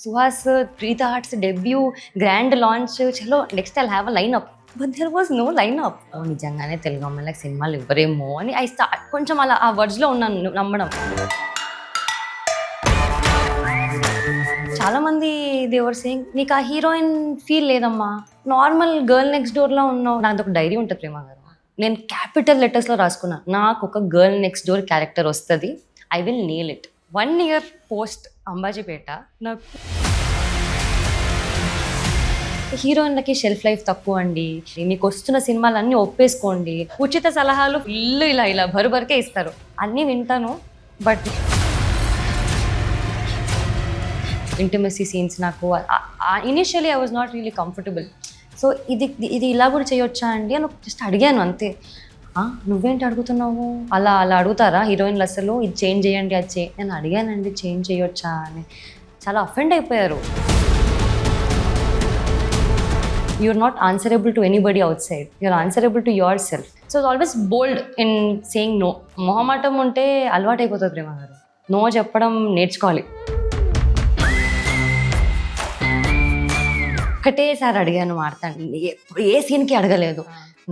Suhas, Preetha hearts debut, grand launch, చలో next I'll have a line up. But there was no line up. నిజంగానే తెలుగు అమ్మాయిలకు సినిమాలు ఇవ్వరేమో అని I start కొంచెం అలా ఆ వర్డ్స్లో ఉన్నాను నమ్మడం. చాలా మంది దేవర్ సేయింగ్ నీకు ఆ హీరోయిన్ ఫీల్ లేదమ్మా, నార్మల్ గర్ల్ నెక్స్ట్ డోర్లో ఉన్నావు. నాకు ఒక డైరీ ఉంటుంది ప్రేమ గారు, నేను క్యాపిటల్ లెటర్స్లో రాసుకున్నా, నాకు ఒక గర్ల్ నెక్స్ట్ డోర్ క్యారెక్టర్ వస్తుంది, I will nail it. 1 year post Ambajipeta, నాకు హీరోయిన్లకి షెల్ఫ్ లైఫ్ తక్కువ అండి, మీకు వస్తున్న సినిమాలన్నీ ఒప్పేసుకోండి, ఉచిత సలహాలు ఫుల్ ఇలా బరుబరికే ఇస్తారు, అన్నీ వింటాను. బట్ ఇంటిమసీ సీన్స్ నాకు initially I was not really comfortable. So ఇది ఇలా కూడా చేయొచ్చా అండి అని జస్ట్ అడిగాను అంతే. నువ్వేంటి అడుగుతున్నావు, అలా అడుగుతారా హీరోయిన్లు, అసలు ఇది చేంజ్ చేయండి అది నేను అడిగానండి చేంజ్ చేయొచ్చా అని. చాలా అఫెండ్ అయిపోయారు. you're not answerable to anybody outside, you're answerable to yourself. So it's always bold in saying no. మొహమాటం ఉంటే అలవాటు అయిపోతుంది ప్రేమ గారు, నో చెప్పడం నేర్చుకోవాలి. ఒకటేసారి అడిగాను మాడతాను, ఏ సీన్కి అడగలేదు.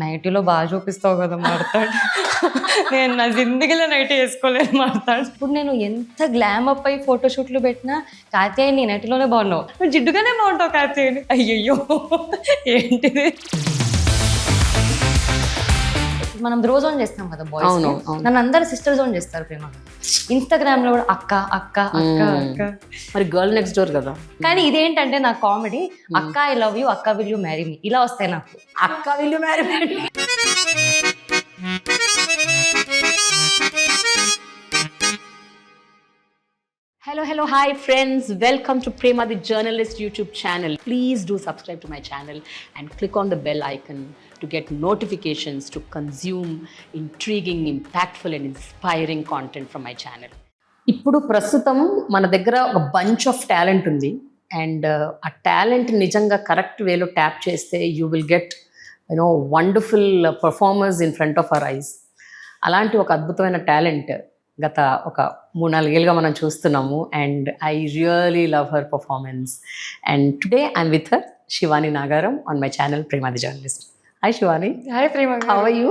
నైటీలో బాగా చూపిస్తావు కదా మాడతాడు, నేను నా జిందగీలో నైటీ వేసుకోలేదు మాడతాడు. ఇప్పుడు నేను ఎంత గ్లామ్ అప్ అయి ఫోటోషూట్లు పెట్టినా కార్తీయ నీ నైటీలోనే బాగున్నావు, నువ్వు జిడ్డుగానే బాగుంటావు కార్తీయని. అయ్యయ్యో ఏంటిది. మనం బ్రో జోన్ చేస్తాం కదా బాయ్స్, నన్ను అందరు సిస్టర్ జోన్ చేస్తారు ప్రేమ. ఇన్స్టాగ్రామ్ లో కూడా అక్క అక్క అక్క అక్క. మరి గర్ల్ నెక్స్ట్ డోర్ కదా. కానీ ఇదేంటంటే నా కామెడీ, అక్క ఐ లవ్ యూ, అక్క విల్ యూ మ్యారీ మీ, ఇలా వస్తాయి నాకు. అక్క will you marry me. Hello, hi friends. Welcome to Prema the Journalist YouTube channel. Please do subscribe to my channel and click on the bell icon to get notifications to consume intriguing, impactful and inspiring content from my channel. ఇప్పుడు ప్రస్తుతం మన దగ్గర ఒక bunch of talent ఉంది, and ఆ talent నిజంగా correct వేలో tap చేస్తే you will get wonderful performers in front of our eyes. అలాంటి ఒక అద్భుతమైన టాలెంట్ గత ఒక 3-4 ఏళ్ళుగా మనం చూస్తున్నాము, and I really love her performance. And today I'm with her, Shivani Nagaram, on my channel Prema the journalist. Hi Shivani. Hi Prema, how are you?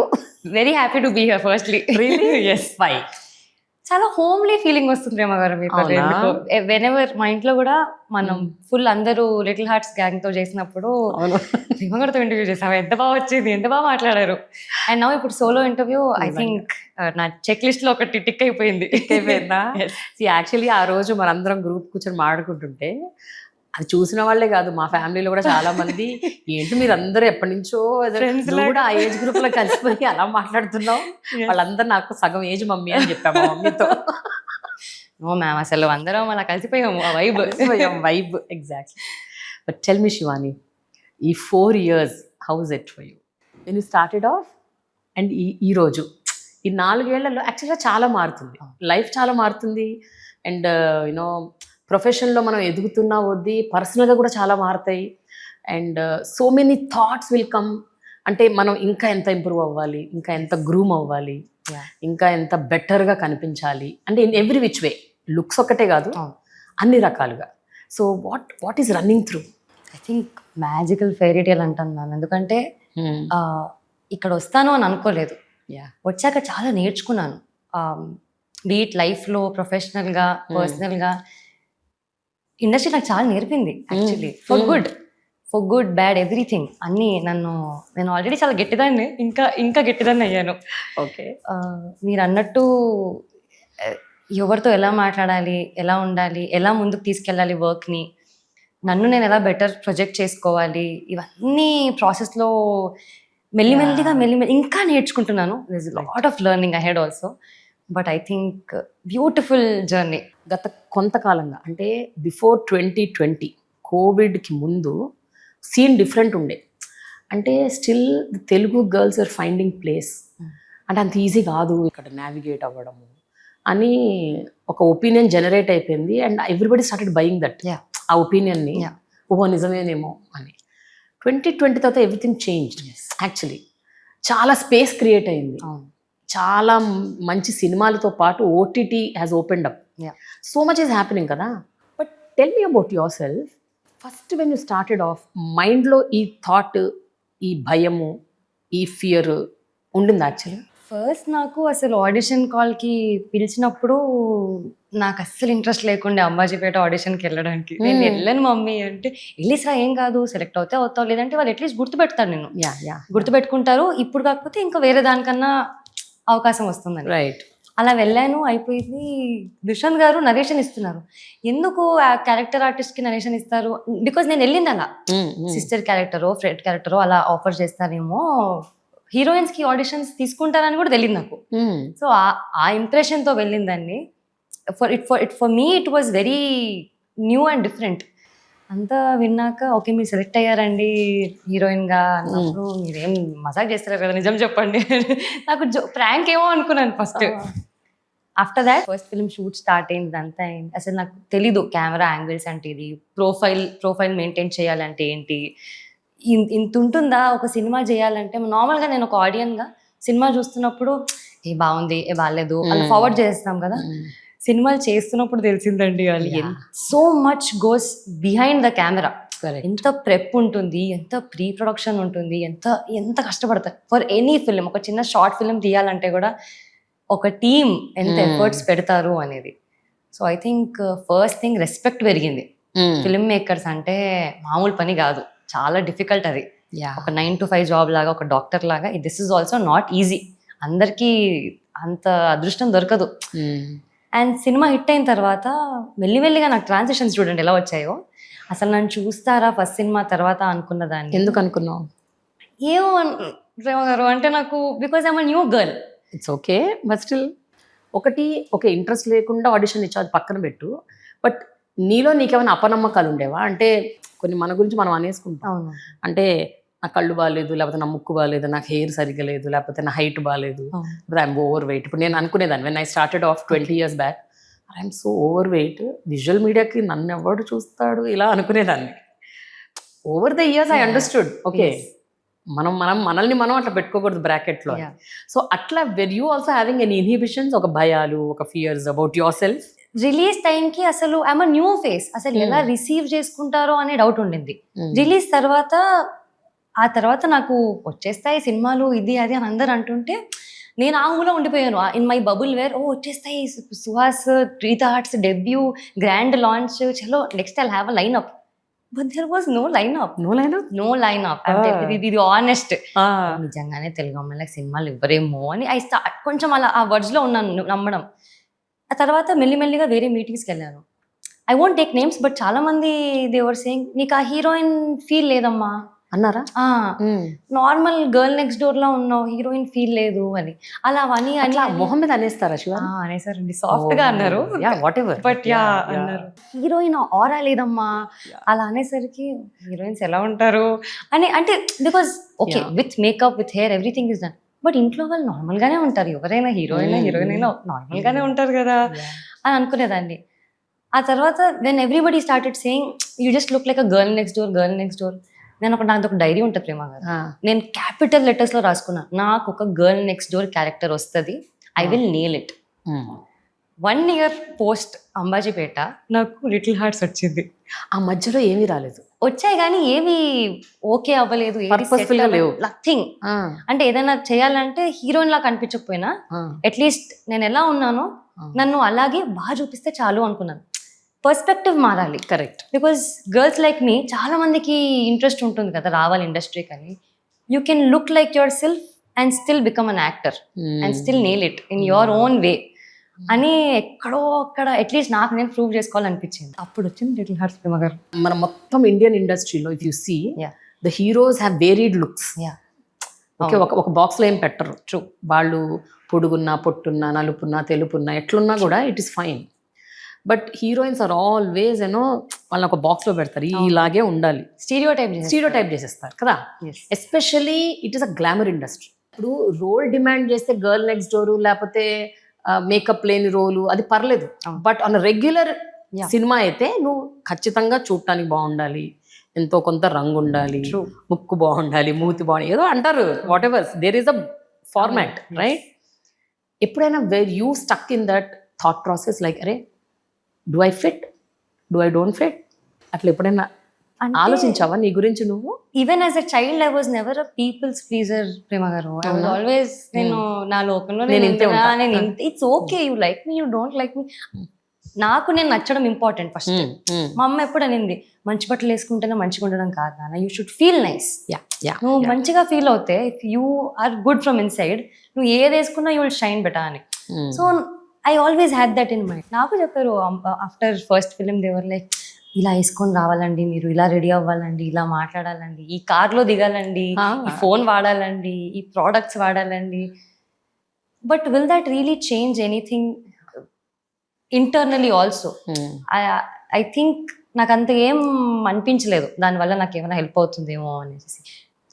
Very happy to be here firstly. Really? yes, why? చాలా homely feeling వస్తుంది ప్రేమ గారు మీకు. Whenever మా ఇంట్లో కూడా మనం full అందరూ little hearts gang తో చేసినప్పుడు ప్రేమ గారితో ఇంటర్వ్యూ చేసాము, ఎంత బాగా వచ్చింది, ఎంత బాగా మాట్లాడారు. అండ్ నా ఇప్పుడు సోలో ఇంటర్వ్యూ ఐ థింక్ నా చెక్ లిస్ట్ లో ఒకటి టిక్ అయిపోయింది. యాక్చువల్లీ ఆ రోజు మనందరం గ్రూప్ కూర్చొని మాట్లాడుకుంటుంటే అది చూసిన వాళ్ళే కాదు, మా ఫ్యామిలీలో కూడా చాలా మంది ఏంటి మీరు అందరూ ఎప్పటి నుంచో కూడా ఆ ఏజ్ గ్రూప్ లో కలిసిపోయి అలా మాట్లాడుతున్నాం, వాళ్ళందరూ నాకు సగం ఏజ్ మమ్మీ అని చెప్పాము మమ్మీతో. ఓ మ్యామ్, అసలు అందరం అలా కలిసిపోయాము, ఆ వైబ్ ఎగ్జాక్ట్లీ. బట్ టెల్ మీ శివాని, ఈ 4 years how is it for you when you started of and ఈ రోజు ఈ 4 ఏళ్లలో యాక్చువల్గా చాలా మారుతుంది, లైఫ్ చాలా మారుతుంది. అండ్ ప్రొఫెషన్లో మనం ఎదుగుతున్నా వద్ది పర్సనల్గా కూడా చాలా మారుతాయి. And so many thoughts will come. అంటే మనం ఇంకా ఎంత ఇంప్రూవ్ అవ్వాలి, ఇంకా ఎంత గ్రూమ్ అవ్వాలి, ఇంకా ఎంత బెటర్గా కనిపించాలి, అంటే in every which way, looks ఒక్కటే కాదు అన్ని రకాలుగా. So what is running through? I think magical fairy tale అంటున్నాను, ఎందుకంటే ఇక్కడ వస్తాను అని అనుకోలేదు, వచ్చాక చాలా నేర్చుకున్నాను. బీట్ లైఫ్లో, ప్రొఫెషనల్గా, పర్సనల్గా ఇండస్ట్రీ నాకు చాలా నేర్పింది actually. For good bad everything అన్నీ. నేను ఆల్రెడీ చాలా గట్టిదాన్ని, ఇంకా గట్టిదాన్ని అయ్యాను. ఓకే, మీరు అన్నట్టు ఎవరితో ఎలా మాట్లాడాలి, ఎలా ఉండాలి, ఎలా ముందుకు తీసుకెళ్ళాలి వర్క్ని, నన్ను నేను ఎలా బెటర్ ప్రొజెక్ట్ చేసుకోవాలి, ఇవన్నీ ప్రాసెస్లో మెల్లిమెల్లిగా ఇంకా నేర్చుకుంటున్నాను. This is lot of learning ahead also. But I think beautiful journey. గత కొంతకాలంగా అంటే బిఫోర్ 2020 కోవిడ్కి ముందు సీన్ డిఫరెంట్ ఉండే. అంటే still Telugu girls are finding place, అంటే అంత ఈజీ కాదు ఇక్కడ నావిగేట్ అవ్వడము అని ఒక ఒపీనియన్ జనరేట్ అయిపోయింది. And everybody started buying that, ఆ ఒపీనియన్ని, ఓహో నిజమేనేమో అని. 2020 తర్వాత ఎవ్రీథింగ్ చేంజ్డ్ యాక్చువల్లీ. చాలా స్పేస్ క్రియేట్ అయింది, చాలా మంచి సినిమాలతో పాటు OTT has opened up, so much is happening కదా. But tell me about yourself. First when you started off, మైండ్లో ఈ థాట్, ఈ భయము, ఈ ఫియర్ ఉండింది యాక్చువల్లీ? ఫస్ట్ నాకు అసలు ఆడిషన్ కాల్కి పిలిచినప్పుడు నాకు అస్సలు ఇంట్రెస్ట్ లేకుండే అంబాజీపేట ఆడిషన్కి వెళ్ళడానికి. నేను వెళ్ళాను మమ్మీ అంటే, వెళ్ళిసా ఏం కాదు, సెలెక్ట్ అవుతే అవుతావు, లేదంటే వాళ్ళు అట్లీస్ట్ గుర్తుపెడతారు నిన్ను, గుర్తుపెట్టుకుంటారు, ఇప్పుడు కాకపోతే ఇంకా వేరే దానికన్నా అవకాశం వస్తుందని. రైట్. అలా వెళ్ళాను, అయిపోయింది. దుష్యంత్ గారు నరేషన్ ఇస్తున్నారు. ఎందుకు ఆ క్యారెక్టర్ ఆర్టిస్ట్కి నరేషన్ ఇస్తారు? బికాజ్ నేను వెళ్ళింది అలా, సిస్టర్ క్యారెక్టరో ఫ్రెండ్ క్యారెక్టరో అలా ఆఫర్ చేస్తారేమో, హీరోయిన్స్ కి ఆడిషన్స్ తీసుకుంటారని కూడా తెలియదు నాకు. సో ఆ ఇంప్రెషన్ తో వెళ్ళిందండి. For me it was very new and different. అంతా విన్నాక ఓకే మీరు సెలెక్ట్ అయ్యారండి హీరోయిన్ గా అన్నప్పుడు, మీరేం మజాక్ చేస్తారు కదా, నిజం చెప్పండి. నాకు ప్రాంక్ ఏమో అనుకున్నాను first. After that first film shoot start అయింది, అంతా అయింది. అసలు నాకు తెలీదు కెమెరా యాంగిల్స్ అంటే ఇది, ప్రొఫైల్ మెయింటైన్ చేయాలంటే ఏంటి, ఇంత ఉంటుందా ఒక సినిమా చేయాలంటే. నార్మల్గా నేను ఒక ఆడియన్గా సినిమా చూస్తున్నప్పుడు ఏ బాగుంది ఏ బాగాలేదు అలా ఫార్వర్డ్ చేస్తాం కదా, సినిమాలు చేస్తున్నప్పుడు తెలిసిందండి వాళ్ళు so much goes behind the camera. ఎంత ప్రెప్ ఉంటుంది, ఎంత ప్రీ ప్రొడక్షన్ ఉంటుంది, ఎంత కష్టపడతారు ఫర్ ఎనీ ఫిల్మ్. ఒక చిన్న షార్ట్ ఫిల్మ్ తీయాలంటే కూడా ఒక టీమ్ ఎంత ఎఫర్ట్స్ పెడతారు అనేది. So I think first thing respect పెరిగింది. ఫిల్మ్ మేకర్స్ అంటే మామూలు పని కాదు, చాలా డిఫికల్ట్ అది. ఒక 9 to 5 జాబ్ లాగా, ఒక డాక్టర్ లాగా this is also not easy. అందరికీ అంత అదృష్టం దొరకదు. అండ్ సినిమా హిట్ అయిన తర్వాత మెల్లిమెల్లిగా నాకు ట్రాన్సిషన్స్ చూడండి ఎలా వచ్చాయో. అసలు నన్ను చూస్తారా ఫస్ట్ సినిమా తర్వాత అనుకున్న దాన్ని. ఎందుకు అనుకున్నావు? ఏమో ప్రేమ గారు అంటే నాకు, because I'm new girl. It's okay, but still ఒక ఇంట్రెస్ట్ లేకుండా ఆడిషన్ ఇచ్చా, అది పక్కన పెట్టు. బట్ నీలో నీకేమైనా అపనమ్మకాలు ఉండేవా? అంటే కొన్ని మన గురించి మనం అనేసుకుంటాం. అంటే నా కళ్ళు బాగాలేదు, లేకపోతే నా ముక్కు బాగాలేదు, నాకు హెయిర్ సరిగ్గా లేదు, లేకపోతే నా హైట్ బాగాలేదు, లేకపోతే ఐఎమ్ ఓవర్ వెయిట్. ఇప్పుడు నేను అనుకునేదాన్ని when I started off 20 years back, I'm so overweight, visual మీడియాకి నన్ను ఎవడు చూస్తాడు ఇలా అనుకునేదాన్ని. Over the years I understood, okay మనల్ని మనం అట్లా పెట్టుకోకూడదు బ్రాకెట్లో. సో అట్లా were you also having an inhibitions, ఒక భయాలు, ఒక fears about yourself? Release టైంకి అసలు ఐఎమ్ న్యూ ఫేస్, అసలు ఎలా రిసీవ్ చేసుకుంటారో అనే డౌట్ ఉండింది. రిలీజ్ తర్వాత ఆ తర్వాత నాకు వచ్చేస్తాయి సినిమాలు ఇది అది అని అందరు అంటుంటే నేను ఆ ఊళ్ళో ఉండిపోయాను ఇన్ మై బబుల్ వేర్. ఓ వచ్చేస్తాయి Suhas, Preetha arts debut, grand launch, చలో next I'll have a line up. But there was no line up. అంటే ఇది ఆనెస్ట్, నిజంగానే తెలుగు అమ్మాయిలకు సినిమాలు ఇవ్వరేమో అని ఐ స్టార్ట్ కొంచెం అలా ఆ వర్డ్స్ లో ఉన్నాను నమ్మడం. ఆ తర్వాత మెల్లిమెల్లిగా వేరే మీటింగ్స్కి వెళ్ళాను. I won't take names, but చాలా మంది దే వర్ సేయింగ్ నీకు ఆ హీరోయిన్ ఫీల్ లేదమ్మా అన్నారా? నార్మల్ గర్ల్ నెక్స్ట్ డోర్ లో ఉన్నావు, హీరోయిన్ ఫీల్ లేదు అని. అలా అని అట్లా మొహం మీద అనేస్తారా? శివ అనేసారండి, సాఫ్ట్ గా అన్నారు, బట్ అన్నారు హీరోయిన్ ఆరా లేదమ్మా అలా అనేసరికి హీరోయిన్స్ ఎలా ఉంటారు అని. అంటే because okay with makeup with hair everything is done, but ఇంట్లో వాళ్ళు నార్మల్ గానే ఉంటారు, ఎవరైనా హీరోయిన్ అయినా నార్మల్ గానే ఉంటారు కదా అని అనుకునేదాన్ని. ఆ తర్వాత when everybody started saying you just look like a girl next door, నాది ఒక డైరీ ఉంటుంది ప్రేమ గారు, నేను క్యాపిటల్ లెటర్స్ లో రాసుకున్నా నాకు ఒక గర్ల్ నెక్స్ట్ డోర్ క్యారెక్టర్ వస్తుంది, I will nail it. 1 year post Ambajipeta నాకు లిటిల్ హార్ట్స్ వచ్చింది. ఆ మధ్యలో ఏమీ రాలేదు, వచ్చాయి కానీ ఏవి ఓకే అవ్వలేదు, నథింగ్. అంటే ఏదైనా చేయాలంటే హీరోయిన్ లా కనిపించకపోయినా అట్లీస్ట్ నేను ఎలా ఉన్నానో నన్ను అలాగే బాగా చూపిస్తే చాలు అనుకున్నాను. పర్స్పెక్టివ్ మారాలి. కరెక్ట్. బికాస్ గర్ల్స్ లైక్ మీ చాలా మందికి ఇంట్రెస్ట్ ఉంటుంది కదా రావాలి ఇండస్ట్రీకి అని. You can look like your self and still become an actor and still nail it in your own way అని ఎక్కడో అక్కడ అట్లీస్ట్ నాకు నేను ప్రూవ్ చేసుకోవాలనిపించింది. అప్పుడు వచ్చింది లిటిల్ హార్ట్స్ ప్రేమ గారు. మన మొత్తం ఇండియన్ ఇండస్ట్రీలో if you see the heroes have varied looks. Okay, ఒక బాక్స్లో ఏం పెట్టరు. ట్రూ, వాళ్ళు పొడుగున్నా పొట్టున్నా నలుపున్నా తెలుపున్నా ఎట్లున్నా కూడా it is fine. But heroines are always వాళ్ళని ఒక బాక్స్లో పెడతారు, ఇలాగే ఉండాలి, స్టీరియోటైప్ చేసేస్తారు కదా. Especially it is a glamour industry. ఇప్పుడు రోల్ డిమాండ్ చేస్తే గర్ల్ నెక్స్ట్ డోర్ లేకపోతే మేకప్ లేని రోలు అది పర్లేదు, బట్ ఆన్ రెగ్యులర్ సినిమా అయితే నువ్వు ఖచ్చితంగా చూడటానికి బాగుండాలి, ఎంతో కొంత రంగు ఉండాలి, ముక్కు బాగుండాలి, మూతి బాగుండాలి, ఏదో అంటారు, whatever there is a format, right? ఎప్పుడైనా where you stuck in that thought process like అరే do I fit, do I don't fit? అట్లా ఎప్పుడైనా ఆలోచించావా నీ గురించి నువ్వు? Even as a child I was never a people's pleaser Prema garu. I was always నేను నా లోకంలో నేను it's okay you like me you don't like me. నాకు నేను నచ్చడం ఇంపార్టెంట్ ఫస్ట్. మా అమ్మ ఎప్పుడు అనింది మంచి బట్టలు వేసుకుంటేనే మంచిగా ఉండడం కాదు నాన్న, యూ షుడ్ ఫీల్ నైస్. నువ్వు మంచిగా ఫీల్ అవుతే if you are good from inside నువ్వు ఏది వేసుకున్నా యూ విల్ షైన్ బెటర్ అని. So I always had that in mind. నాకు చెప్పారు ఆఫ్టర్ ఫస్ట్ ఫిలిం దేవర్ లైక్ ఇలా వేసుకొని రావాలండి, మీరు ఇలా రెడీ అవ్వాలండి, ఇలా మాట్లాడాలండి, ఈ కార్లో దిగాలండి, ఈ ఫోన్ వాడాలండి, ఈ ప్రోడక్ట్స్ వాడాలండి. But will that really change anything internally also? I think నాకు అంత ఏం అనిపించలేదు దానివల్ల నాకు ఏమైనా హెల్ప్ అవుతుందేమో అనేసి.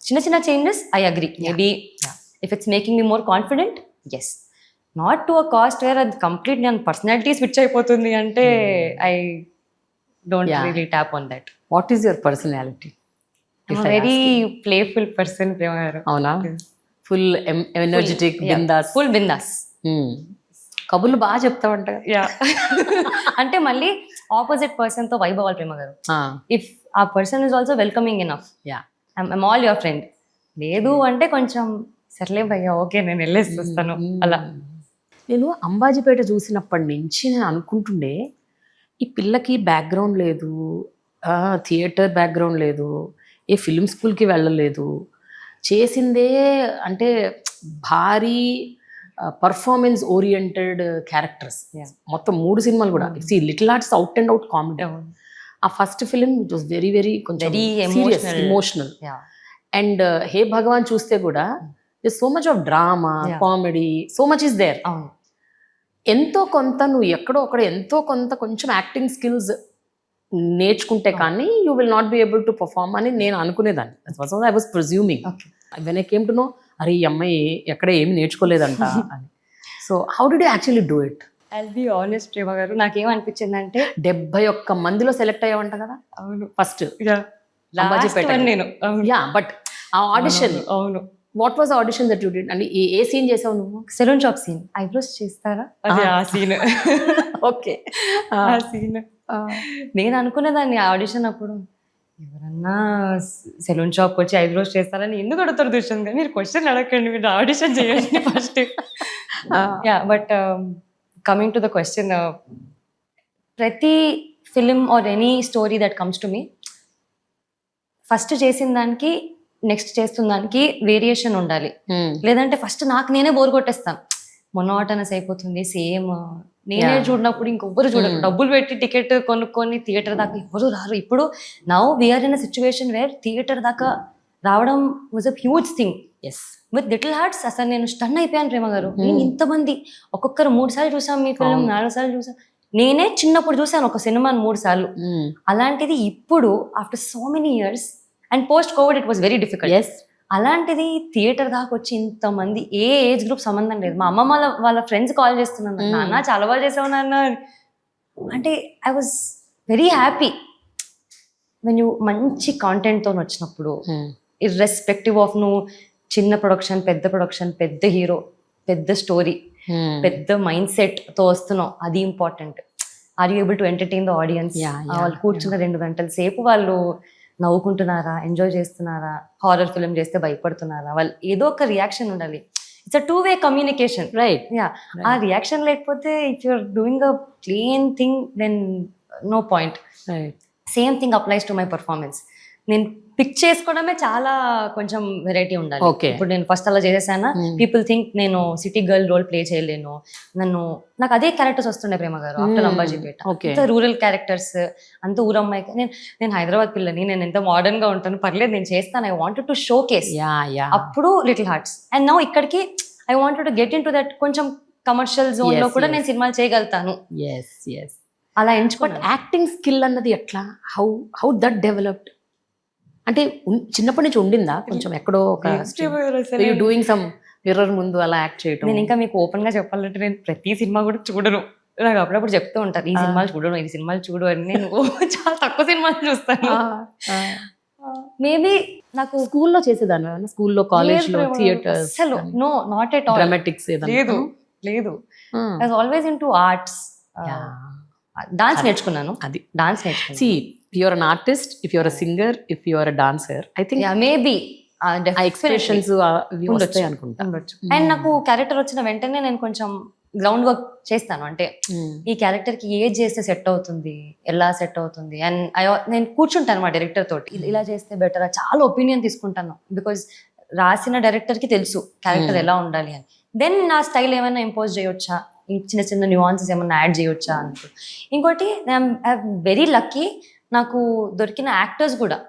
చిన్న చిన్న changes I agree, maybe if it's making me more confident, yes. Not to a cast where అది కంప్లీట్ నేను పర్సనాలిటీ స్విచ్ అయిపోతుంది అంటే I don't really tap on that. What is your personality? Very playful person Prema garu. అవునా? Full energetic, బిందాస్. Full బిందాస్. కబుర్లు బాగా చెప్తావంట. అంటే మళ్ళీ ఆపోజిట్ పర్సన్ తో వైబ్ అవ్వాలి ప్రేమ గారు. ఇఫ్ ఆ person is also welcoming enough, I'm all your friend. లేదు అంటే కొంచెం సర్లే భయ్యా ఓకే నేను వెళ్ళేసి వస్తాను అలా. నేను అంబాజీపేట చూసినప్పటి నుంచి నేను అనుకుంటుండే ఈ పిల్లకి బ్యాక్గ్రౌండ్ లేదు, థియేటర్ బ్యాక్గ్రౌండ్ లేదు, ఏ ఫిల్మ్ స్కూల్కి వెళ్ళలేదు, చేసిందే అంటే భారీ పర్ఫార్మెన్స్ ఓరియంటెడ్ క్యారెక్టర్స్. మొత్తం 3 సినిమాలు కూడా little arts out and out comedy. ఆ first film it was very very కొంచెం ఎమోషనల్. అండ్ హే భగవాన్ చూస్తే కూడా so much of drama, comedy, so much is there. ఎంతో కొంత నువ్వు ఎక్కడో అక్కడ ఎంతో కొంత కొంచెం యాక్టింగ్ స్కిల్స్ నేర్చుకుంటే కానీ you will not be able to perform అని నేను అనుకునేదాన్ని. I was presuming when I came to know అరే ఈ అమ్మాయి ఎక్కడ ఏమి నేర్చుకోలేదంట అని. So how did you actually do it? I'll be honest Prema garu, నాకేమనిపించింది అంటే 71 మందిలో సెలెక్ట్ అయ్యావంట కదా? అవును, ఫస్ట్ నేను. యా, బట్ ఆ ఆడిషన్, అవును, what was audition that you did? అంటే ఏ సీన్ చేసావు నువ్వు? Salon shop scene. ఐబ్రోస్ చేస్తారా అది ఆ సీన్. ఓకే, ఆ సీన్ నేను అనుకునేదాన్ని ఆడిషన్ అప్పుడు ఎవరన్నా సెలూన్ షాప్కి వచ్చి ఐబ్రోస్ చేస్తారని ఎందుకు అడుగుతారు దుష్యంత్ గారు? మీరు క్వశ్చన్ అడగండి, మీరు ఆడిషన్ చేయండి first. Yeah, but coming to the question, ప్రతి film or any story that comes to me, first చేసిన దానికి నెక్స్ట్ చేస్తున్న దానికి వేరియేషన్ ఉండాలి. లేదంటే ఫస్ట్ నాకు నేనే బోర్ కొట్టేస్తాను, మొనోటనస్ అయిపోతుంది, సేమ్ నేనే చూడనప్పుడు ఇంకొవ్వరు చూడరు. డబ్బులు పెట్టి టికెట్ కొనుక్కొని థియేటర్ దాకా ఎవరు రారు. ఇప్పుడు now we're in a situation where theatre దాకా రావడం was a huge thing. Yes, with Little Hearts అసలు నేను స్టన్ అయిపోయాను ప్రేమ గారు. నేను ఇంతమంది ఒక్కొక్కరు 3 సార్లు చూసాం మీ ఫిల్మ్, 4 సార్లు చూసాం. నేనే చిన్నప్పుడు చూసాను ఒక సినిమాని 3 సార్లు. అలాంటిది ఇప్పుడు after so many years and post Covid it was very difficult. Yes, అలాంటిది థియేటర్ దాకా వచ్చి ఇంతమంది, ఏ ఏజ్ గ్రూప్ సంబంధం లేదు. మా అమ్మమ్మ వాళ్ళ ఫ్రెండ్స్ కాల్ చేస్తున్నాను, నాన్న చాలా బాగా చేసావు నాన్న అంటే. I was very happy when you మంచి కాంటెంట్తో వచ్చినప్పుడు, ఇర్రెస్పెక్టివ్ ఆఫ్ నువ్వు చిన్న ప్రొడక్షన్, పెద్ద ప్రొడక్షన్, పెద్ద హీరో, పెద్ద స్టోరీ, పెద్ద మైండ్ సెట్తో వస్తున్నావు, అది important. Are you able to entertain the audience? వాళ్ళు కూర్చున్న 2 గంటల సేపు వాళ్ళు నవ్వుకుంటున్నారా, ఎంజాయ్ చేస్తున్నారా, హారర్ ఫిల్మ్ చేస్తే భయపడుతున్నారా, వాళ్ళు ఏదో ఒక రియాక్షన్ ఉండాలి. It's a 2-way communication, right? Yeah, ఆ రియాక్షన్ లేకపోతే if you're doing a plain thing then no point. Same thing applies to my performance. నేను పిక్ చేసుకోవడమే చాలా కొంచెం వెరైటీ ఉండాలి. ఇప్పుడు నేను ఫస్ట్ అలా చేసేసానా, పీపుల్ థింక్ నేను సిటీ గర్ల్ రోల్ ప్లే చేయలేను, నాకు అదే క్యారెక్టర్స్ వస్తుండే ప్రేమ గారు ఆఫ్టర్ అంబాజీపేట. అంత రూరల్ క్యారెక్టర్స్, అంత ఊరమ్మాయి. నేను హైదరాబాద్ పిల్లని, నేను ఎంత మోడర్న్ గా ఉంటాను, పర్లేదు నేను చేస్తాను. I wanted to show case. అప్పుడు లిటిల్ హార్ట్స్. అండ్ నౌ ఇక్కడికి I wanted to get in to that కొంచెం కమర్షియల్ జోన్ లో కూడా నేను సినిమాలు చేయగలుగుతాను. అలా ఎంచుకోండి. యాక్టింగ్ స్కిల్ అన్నది ఎట్లా, హౌ దట్ డెవలప్డ్? అంటే చిన్నప్పటి నుంచి ఉండిందా కొంచెం ఎక్కడో ఒక డూయింగ్ సమ్ మిర్రర్ ముందు అలా యాక్ట్ చేయటం? నేను ఇంకా మీకు ఓపెన్ గా చెప్పాలంటే నేను ప్రతి సినిమా కూడా చూడను. నాకు అప్పుడప్పుడు చెప్తూ ఉంటారు ఈ సినిమాలు చూడను, ఈ సినిమాలు చూడు అని. నేను చాలా తక్కువ సినిమాలు చూస్తాను. మేబీ నాకు స్కూల్లో చేసేదాన్ని, స్కూల్లో, కాలేజ్ లో, థియేటర్, అసలు no, not at all. Dramatics లేదు. I was always into arts, dance నేర్చుకున్నాను, అది డాన్స్ నేర్చుకున్నాను. See you're an artist, if you're a singer, if you're a dancer, I think maybe ఆ ఎక్స్ప్రెషన్స్ వస్తాయి అనుకుంటా. అండ్ నాకు క్యారెక్టర్ వచ్చిన వెంటనే నేను కొంచెం గ్రౌండ్ వర్క్ చేస్తాను. అంటే ఈ క్యారెక్టర్ కి ఏది చేస్తే సెట్ అవుతుంది, ఎలా సెట్ అవుతుంది, అండ్ నేను కూర్చుంటాను మా డైరెక్టర్ తోటి, ఇలా చేస్తే బెటర్, చాలా ఒపీనియన్ తీసుకుంటాను. బికాజ్ రాసిన డైరెక్టర్ కి తెలుసు క్యారెక్టర్ ఎలా ఉండాలి అని. దెన్ నా స్టైల్ ఏమైనా ఇంపోజ్ చేయొచ్చా, చిన్న చిన్న న్యూఆన్సెస్ ఏమైనా యాడ్ చేయొచ్చా అనుకో. ఇంకోటి వెరీ లక్కీ, నాకు దొరికిన యాక్టర్స్ కూడా,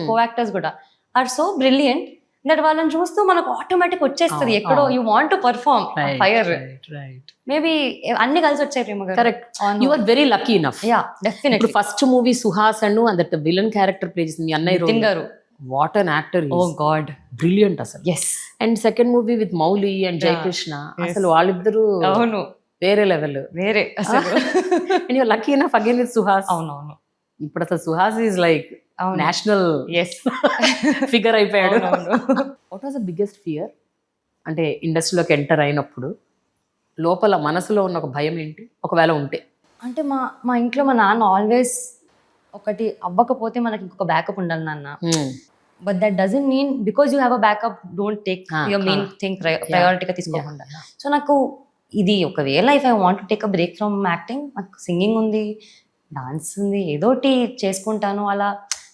కో యాక్టర్స్ కూడా ఆర్ సో బ్రిలియంట్ దట్ వాళ్ళని చూస్తూ మనకు ఆటోమేటిక్ వచ్చేస్తుంది ఎక్కడో you want to perform fire. Maybe అన్ని కలిసి వచ్చాయి Prema garu. Correct, you are very lucky enough. Yeah definitely. First movie Suhas and that villain character play చేసింది మీ అన్నయ్య Nithin garu. What an actor, oh god, brilliant అసలు. Yes. And second movie with Mouli and Jayakrishna, అసలు వాళ్ళిద్దరు అవును వేరే లెవెల్, వేరే అసలు. And you're lucky enough again with Suhas. అవునవును. ఇప్పుడు అసలు సుహాస్ ఈజ్ లైక్ నేషనల్ ఎస్ ఫిగర్ అయిపోయాడు. What was the biggest fear అంటే ఇండస్ట్రీలోకి ఎంటర్ అయినప్పుడు లోపల మనసులో ఉన్న ఒక భయం ఏంటి, ఒకవేళ ఉంటే? అంటే మా ఇంట్లో మా నాన్న ఆల్వేస్ ఒకటి అవ్వకపోతే మనకి ఇంకొక బ్యాకప్ ఉండాలి నాన్న. But that doesn't mean because you have a backup don't take your main thing ప్రయారిటీగా తీసుకోకుండా. సో నాకు ఇది ఒకవేళ if I want to take a break from acting, నాకు సింగింగ్ ఉంది, డాన్స్ ఉంది, ఏదోటి చేసుకుంటాను, అలా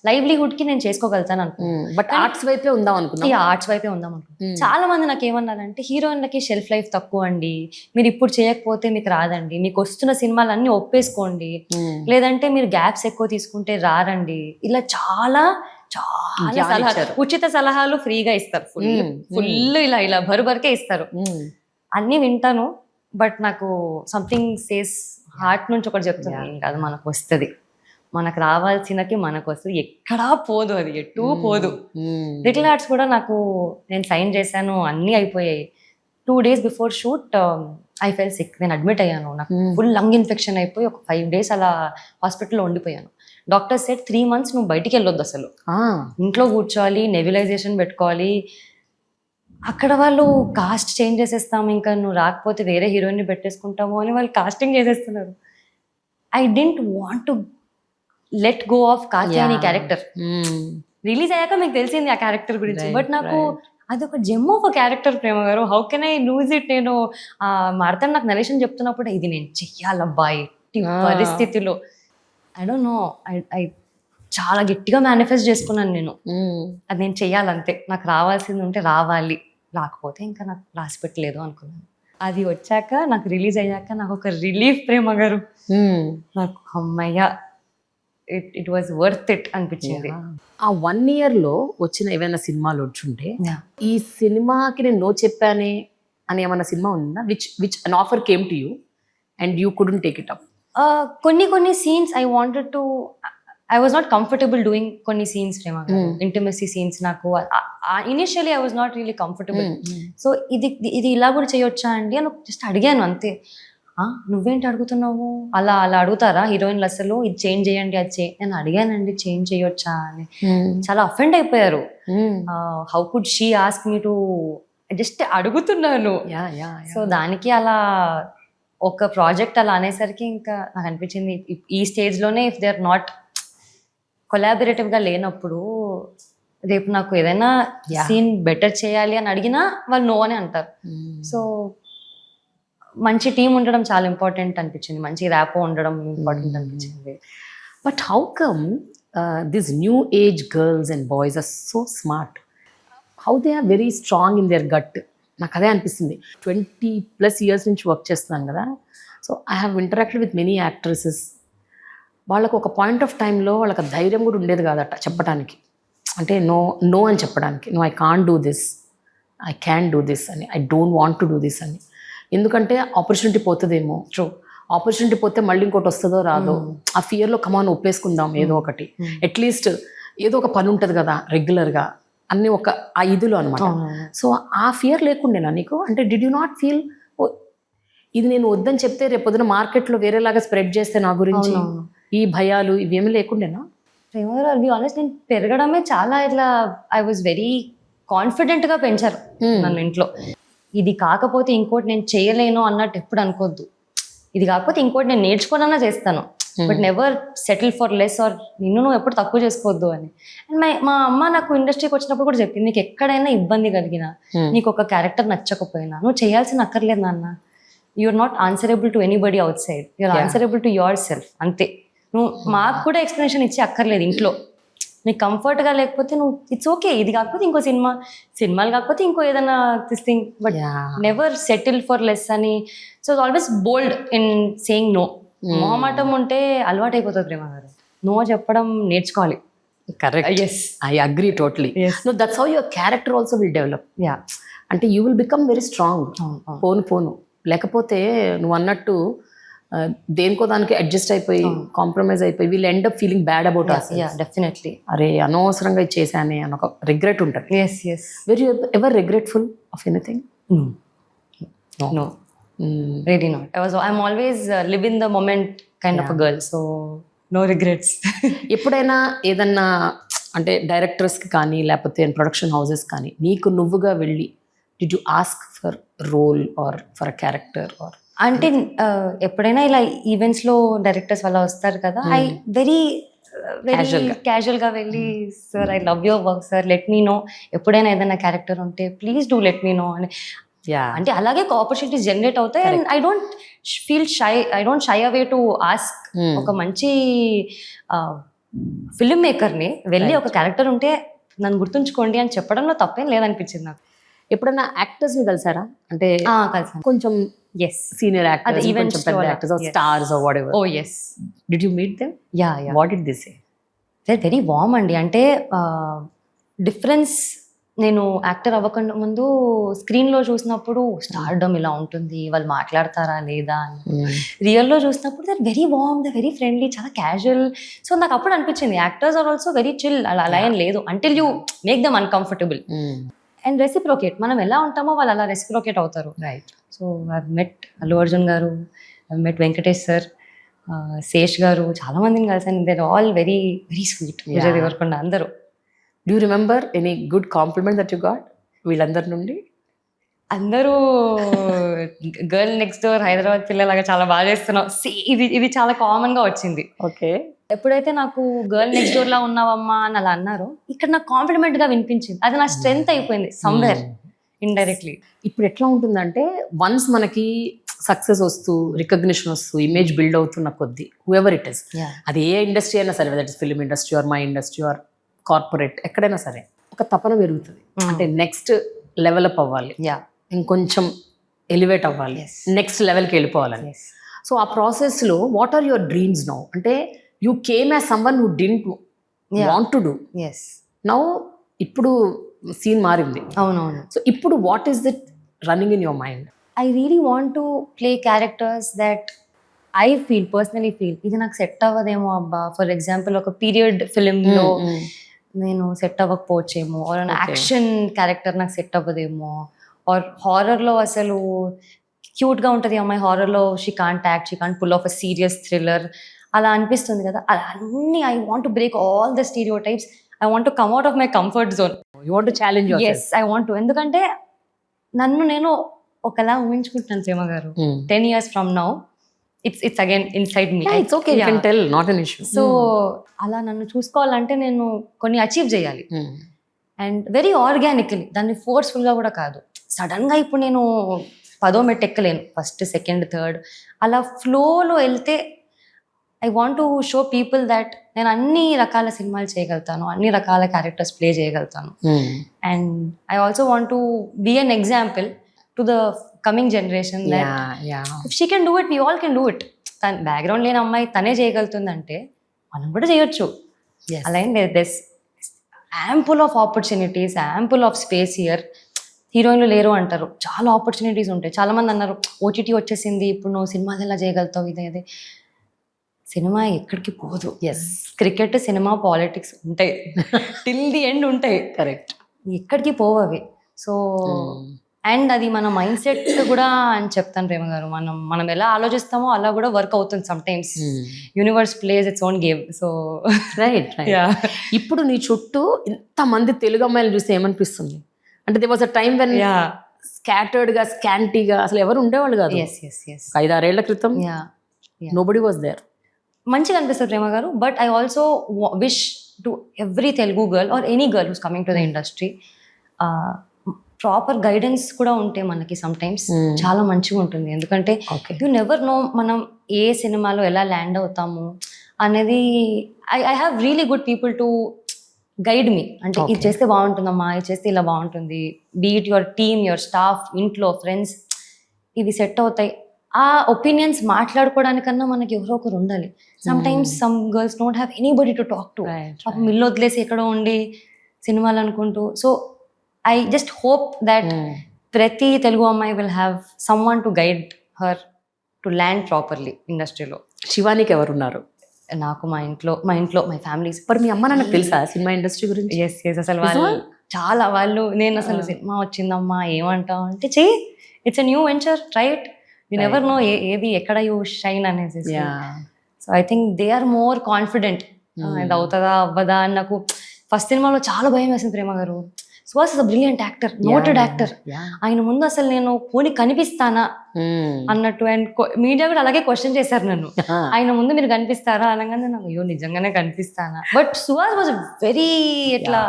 లైవ్లీహుడ్ కి నేను చేసుకోగలుగుతాను అనుకున్నాను. బట్ ఆర్ట్స్ వైపే ఉందాం అనుకున్నా. ఆర్ట్స్ వైపే ఉందాం అనుకున్నాను. చాలా మంది నాకు ఏమన్నారంటే హీరోయిన్లకి షెల్ఫ్ లైఫ్ తక్కువ అండి, మీరు ఇప్పుడు చేయకపోతే మీకు రాదండి, మీకు వస్తున్న సినిమాలన్నీ ఒప్పేసుకోండి, లేదంటే మీరు గ్యాప్స్ ఎక్కువ తీసుకుంటే రారండి, ఇలా చాలా చాలా సలహాలు, ఉచిత సలహాలు ఫ్రీగా ఇస్తారు, ఫుల్ ఇలా ఇలా బరుబరికే ఇస్తారు. అన్నీ వింటాను, బట్ నాకు సంథింగ్ సేస్ హార్ట్ నుంచి ఒకటి చెప్తుంది, కాదు మనకు వస్తుంది, మనకు రావాల్సినకి మనకు వస్తుంది, ఎక్కడా పోదు, అది ఎటూ పోదు. లిటిల్ హార్ట్స్ కూడా నాకు నేను సైన్ చేశాను, అన్నీ అయిపోయాయి. 2 days before shoot I fell sick, నేను అడ్మిట్ అయ్యాను, నాకు ఫుల్ లంగ్ ఇన్ఫెక్షన్ అయిపోయి ఒక 5 days అలా హాస్పిటల్లో ఉండిపోయాను. డాక్టర్ సెడ్ 3 months నువ్వు బయటికి వెళ్ళొద్దు, అసలు ఇంట్లో కూర్చోవాలి, నెబిలైజేషన్ పెట్టుకోవాలి. అక్కడ వాళ్ళు కాస్ట్ చేంజ్ చేసేస్తాము, ఇంకా నువ్వు రాకపోతే వేరే హీరోయిన్ని పెట్టేసుకుంటాము అని వాళ్ళు కాస్టింగ్ చేసేస్తున్నారు. I didn't want to let go of Katyayani character. Release అయ్యాక మీకు తెలిసింది ఆ క్యారెక్టర్ గురించి, బట్ నాకు అది ఒక జెమ్ ఆఫ్ అ క్యారెక్టర్ ప్రేమ గారు. How can I lose it? నేను మార్తన్ నాకు నరేషన్ చెప్తున్నప్పుడు ఇది నేను చెయ్యాలబ్బా ఎట్టి పరిస్థితిలో, ఐ డోంట్ నో, ఐ చాలా గట్టిగా మేనిఫెస్ట్ చేసుకున్నాను నేను, అది నేను చెయ్యాలంతే, నాకు రావాల్సింది ఉంటే రావాలి, రాకపోతే ఇంకా నాకు రాసి పెట్టలేదు అనుకున్నాను. అది వచ్చాక నాకు రిలీజ్ అయ్యాక నాకు ఒక రిలీఫ్ ప్రేమ గారు, నాకు అమ్మయ్య ఇట్ వాజ్ వర్త్ ఇట్ అనిపించింది. ఆ 1 yearలో వచ్చిన ఏమైనా సినిమాలు వచ్చుంటే ఈ సినిమాకి నేను నో చెప్పానే అని ఏమైనా సినిమా ఉందా which an offer came to you and you couldn't take it up? కొన్ని scenes I was not comfortable doing కొన్ని సీన్స్ ప్రేమ, ఇంటిమసీ సీన్స్. నాకు initially I was not really comfortable. So ఇది ఇలా కూడా చేయొచ్చా అండి అని జస్ట్ అడిగాను అంతే. నువ్వేంటి అడుగుతున్నావు, అలా అడుగుతారా హీరోయిన్లు, అసలు ఇది చేంజ్ చేయండి, అది నేను అడిగానండి చేంజ్ చేయొచ్చా అని. చాలా అఫెండ్ అయిపోయారు. How could she ask me to, just అడుగుతున్నాను. సో దానికి అలా ఒక ప్రాజెక్ట్ అలా అనేసరికి ఇంకా నాకు అనిపించింది ఈ స్టేజ్ లోనే if they are not collaborative గా లేనప్పుడు రేపు నాకు ఏదైనా సీన్ బెటర్ చేయాలి అని అడిగినా వాళ్ళు నో అని అంటారు. సో మంచి టీం ఉండడం చాలా ఇంపార్టెంట్ అనిపించింది, మంచి ర్యాపో ఉండడం ఇంపార్టెంట్ అనిపించింది. But how come this new age girls and boys are so smart, how they are very strong in their gut? నాకు అదే అనిపిస్తుంది. 20+ years నుంచి వర్క్ చేస్తున్నాను కదా, so I have interacted with many actresses. వాళ్ళకు ఒక పాయింట్ ఆఫ్ టైంలో వాళ్ళకి ధైర్యం కూడా ఉండేది కాదట చెప్పడానికి, అంటే నో అని చెప్పడానికి. No, I can't do this, I can do this అని, I don't want to do this అని. ఎందుకంటే ఆపర్చునిటీ పోతుందేమో, ఆపర్చునిటీ పోతే మళ్ళీ ఇంకోటి వస్తుందో రాదో, ఆ ఫియర్లో కమాన్ ఒప్పేసుకుందాం ఏదో ఒకటి, అట్లీస్ట్ ఏదో ఒక పని ఉంటుంది కదా రెగ్యులర్గా అన్ని ఒక ఆ ఇదిలో అనమాట. సో ఆ ఫియర్ లేకుండేనా నీకు? అంటే డిడ్ యూ నాట్ ఫీల్ ఇది నేను వద్దని చెప్తే రేపు పొద్దున మార్కెట్లో వేరేలాగా స్ప్రెడ్ చేస్తే నా గురించి, ఈ భయాలు ఇవేమీ లేకుండేనా? ఆనెస్ట్, నేను పెరగడమే చాలా ఇట్లా ఐ వాజ్ వెరీ కాన్ఫిడెంట్గా పెంచారు నన్ను ఇంట్లో. ఇది కాకపోతే ఇంకోటి నేను చేయలేను అన్నట్టు ఎప్పుడు అనుకోవద్దు, ఇది కాకపోతే ఇంకోటి నేను నేర్చుకోనన్నా చేస్తాను, but never settle for less or నిన్ను నువ్వు ఎప్పుడు తక్కువ చేసుకోవద్దు అని. అండ్ మా అమ్మ నాకు ఇండస్ట్రీకి వచ్చినప్పుడు కూడా చెప్పింది, నీకు ఎక్కడైనా ఇబ్బంది కలిగినా, నీకు ఒక క్యారెక్టర్ నచ్చకపోయినా నువ్వు చేయాల్సిన అక్కర్లేదు నాన్న. You're not answerable to anybody outside, you're answerable to yourself. అంతే. నువ్వు మాకు కూడా ఎక్స్ప్లెనేషన్ ఇచ్చి అక్కర్లేదు ఇంట్లో. నీకు కంఫర్ట్గా లేకపోతే నువ్వు ఇట్స్ ఓకే, ఇది కాకపోతే ఇంకో సినిమాలు కాకపోతే ఇంకో ఏదైనా this thing, but never settle for less అని. So always bold in saying no. మొహమాటం ఉంటే అలవాటు అయిపోతుంది ప్రేమ గారు. నో చెప్పడం నేర్చుకోవాలి. Correct. Yes, I agree totally. No, that's how your character also will develop. Yeah, అంటే you will become very strong. పోను లేకపోతే నువ్వు అన్నట్టు దేనికో దానికి అడ్జస్ట్ అయిపోయి కాంప్రమైజ్ అయిపోయి వీళ్ళు end up feeling bad about us. Yeah, definitely. అరే అనవసరంగా ఇది చేశానే అని ఒక రిగ్రెట్ ఉంటుంది. Yes yes. Were you ever regretful of anything? No, really not. I'm always live in the moment kind of a girl, so no regrets. ఎప్పుడైనా ఏదన్నా అంటే డైరెక్టర్స్కి కానీ లేకపోతే ప్రొడక్షన్ హౌసెస్ కానీ నీకు నువ్వుగా వెళ్ళి did you ask for role or for a character or? అంటే ఎప్పుడైనా ఇలా ఈవెంట్స్ లో డైరెక్టర్స్ వల్ల వస్తారు కదా, ఐ వెరీ క్యాజువల్ గా వెళ్ళి, sir I love your work sir, let me know, ఎప్పుడైనా ఏదైనా క్యారెక్టర్ ఉంటే please do let me know అని. అంటే అలాగే ఆపర్చునిటీస్ జనరేట్ అవుతాయి. And I don't feel shy, I don't shy away to ask. ఒక మంచి ఫిల్మ్ మేకర్ని వెళ్ళి ఒక క్యారెక్టర్ ఉంటే నన్ను గుర్తుంచుకోండి అని చెప్పడంలో తప్పేం లేదనిపించింది నాకు. ఎప్పుడైనా యాక్టర్స్ని కలిసారా? అంటే కలిసాను కొంచెం ఎస్, సీనియర్ యాక్టర్స్, కొంచెం పెద్ద actors or stars or whatever. Oh yes. Did you meet them? Yeah, what did they say? They very warm అండి. అంటే డిఫరెన్స్ నేను యాక్టర్ అవ్వకుండా ముందు స్క్రీన్లో చూసినప్పుడు స్టార్డమ్ ఇలా ఉంటుంది, వాళ్ళు మాట్లాడతారా లేదా అని. రియల్లో చూసినప్పుడు they very warm, they very friendly, చాలా క్యాజువల్. సో నాకు అప్పుడు అనిపించింది actors are also very chill. అలా ఏం లేదు until you make them uncomfortable. And reciprocate, మనం ఎలా ఉంటామో వాళ్ళు అలా రెసిప్రోకేట్ అవుతారు. Right. So I met Allu Arjun garu, I met Venkatesh sir, Sesh garu, చాలా మందిని కలిసాను. They are all very very sweet. Vijay Deverakonda, అందరూ. Do you remember any good compliment that you got వీళ్ళందరి నుండి? అందరూ గర్ల్ నెక్స్ట్ డోర్, హైదరాబాద్ పిల్లలాగా చాలా బాగా చేస్తున్నావు, ఇది చాలా కామన్ గా వచ్చింది. ఓకే. ఎప్పుడైతే నాకు గర్ల్ నెక్స్ట్ డోర్ లా ఉన్నావమ్మా అని అలా అన్నారో, ఇక్కడ నాకు కాంప్లిమెంట్ గా వినిపించింది. అది నా స్ట్రెంగ్త్ అయిపోయింది సమ్వేర్ ఇండైరెక్ట్లీ. ఇప్పుడు ఎట్లా ఉంటుందంటే వన్స్ మనకి సక్సెస్ వస్తూ రికగ్నిషన్ వస్తూ ఇమేజ్ బిల్డ్ అవుతున్న కొద్దీ హూఎవర్ ఇట్ ఇస్, అది ఏ ఇండస్ట్రీ అయినా సరే, that is film industry or my industry or corporate, ఎక్కడైనా సరే ఒక తపన పెరుగుతుంది. అంటే నెక్స్ట్ లెవెల్ అప్ అవ్వాలి, ఇంకొంచెం ఎలివేట్ అవ్వాలి, నెక్స్ట్ లెవెల్కి వెళ్ళిపోవాలని. సో ఆ ప్రాసెస్లో what are your dreams now? అంటే you came as someone who didn't want to do. Now ఇప్పుడు సీన్ మారింది. అవునవును. సో ఇప్పుడు what is it running in your mind? I really want to play characters that I personally feel ఇది నాకు set అవ్వదేమో అబ్బా. For example ఒక period ఫిలింలో నేను సెట్ అవ్వకపోవచ్చేమో, ఆర్ అన్ యాక్షన్ క్యారెక్టర్ నాకు సెట్ అవ్వదేమో, ఆర్ హారర్లో అసలు క్యూట్గా ఉంటుంది అమ్మాయి, హారర్లో she can't act, she can't pull off a serious thriller, అలా అనిపిస్తుంది కదా. అలా అన్ని I want to break all the stereotypes. I want to come out of my comfort zone. You want to challenge yourself? Yes, I want to. ఎందుకంటే నన్ను నేను ఒకలా ఊహించుకుంటున్నాను ప్రేమ గారు. 10 years from now it's again inside me. It's okay, you can tell, not an issue. So అలా నన్ను చూసుకోవాలంటే నేను కొన్ని అచీవ్ చేయాలి, అండ్ వెరీ ఆర్గానికలీ, దాన్ని ఫోర్స్ఫుల్గా కూడా కాదు. సడన్గా ఇప్పుడు నేను 10వ మెట్టు ఎక్కలేను, ఫస్ట్ సెకండ్ థర్డ్, అలా ఫ్లోలో వెళ్తే I want to show people that నేను అన్ని రకాల సినిమాలు చేయగలుగుతాను, అన్ని రకాల క్యారెక్టర్స్ ప్లే చేయగలుగుతాను. And I also want to be an example to the coming generation that if she can do it, we all can do it. తన background లేని అమ్మాయి తనే చేయగలుగుతుందంటే మనం కూడా చేయొచ్చు. అలాగే this ample of opportunities, ample of space here. హీరోయిన్లు లేరు అంటారు, చాలా ఆపర్చునిటీస్ ఉంటాయి. చాలా మంది అన్నారు ఓటీటీ వచ్చేసింది, ఇప్పుడు నువ్వు సినిమాలు ఎలా చేయగలుగుతావు, ఇదే. సినిమా ఎక్కడికి పోదు. క్రికెట్, సినిమా, పాలిటిక్స్ ఉంటాయి, టిల్ ది ఎండ్ ఉంటాయి. కరెక్ట్, ఎక్కడికి పోవు అవి. సో అండ్ అది మన మైండ్ సెట్ కూడా అని చెప్తాను ప్రేమ గారు. మనం ఎలా ఆలోచిస్తామో అలా కూడా వర్క్ అవుతుంది some times. Universe place its own game. So right. ఇప్పుడు నీ చుట్టూ ఇంతమంది తెలుగు అమ్మాయిలు చూస్తే ఏమనిపిస్తుంది? అంటే they was a time when scattered గా, స్కాంటీగా అసలు ఎవరు ఉండేవాళ్ళు కాదు. 5-6 ఏళ్ల క్రితం నోబడీ వాజ్ దేర్. మంచిగా అనిపిస్తుంది Prema garu. But I also wish to every Telugu girl or any girl who's coming to the industry proper guidance కూడా ఉంటే మనకి సమ్ టైమ్స్ చాలా మంచిగా ఉంటుంది. ఎందుకంటే యూ నెవర్ నో మనం ఏ సినిమాలో ఎలా ల్యాండ్ అవుతాము అనేది. I have really good people to guide me. అంటే ఇది చేస్తే బాగుంటుందమ్మా, ఇది చేస్తే ఇలా బాగుంటుంది. Be it your team, your staff, ఇంట్లో ఫ్రెండ్స్, ఇవి సెట్ అవుతాయి. ఆ ఒపీనియన్స్ మాట్లాడుకోవడానికన్నా మనకి ఎవరో ఒకరు ఉండాలి. Sometimes some girls don't have anybody to talk to. పాపం ఇల్లు వదిలేసి ఎక్కడో ఉండి సినిమాలు అనుకుంటూ. So I just hope that ప్రతి తెలుగు అమ్మాయి will have someone to guide her to land properly ఇండస్ట్రీలో. శివానికి ఎవరున్నారు? నాకు మా ఇంట్లో మై ఫ్యామిలీస్. మరి మీ అమ్మ నాన్నకు తెలుసా సినిమా ఇండస్ట్రీ గురించి? ఎస్ అసలు వాళ్ళు నేను అసలు సినిమా వచ్చిందమ్మా ఏమంటావు అంటే చెయ్యి, it's a new venture, try it, you never know ఏది ఎక్కడ యూ షైన్ అనేసి. So I think they are more confident. ఇది అవుతుందా అవ్వదా అని. నాకు ఫస్ట్ సినిమాలో చాలా భయం వేసింది ప్రేమ గారు. Suhas is a brilliant actor, noted actor. ఆయన ముందు అసలు నేను పోనీ కనిపిస్తానా అన్నట్టు. అండ్ మీడియా కూడా అలాగే క్వశ్చన్ చేశారు నన్ను, ఆయన ముందు మీరు కనిపిస్తారా అనగానే నాకు అయ్యో నిజంగానే కనిపిస్తానా. బట్ సుహాస్ వాజ్ వెరీ ఎట్లా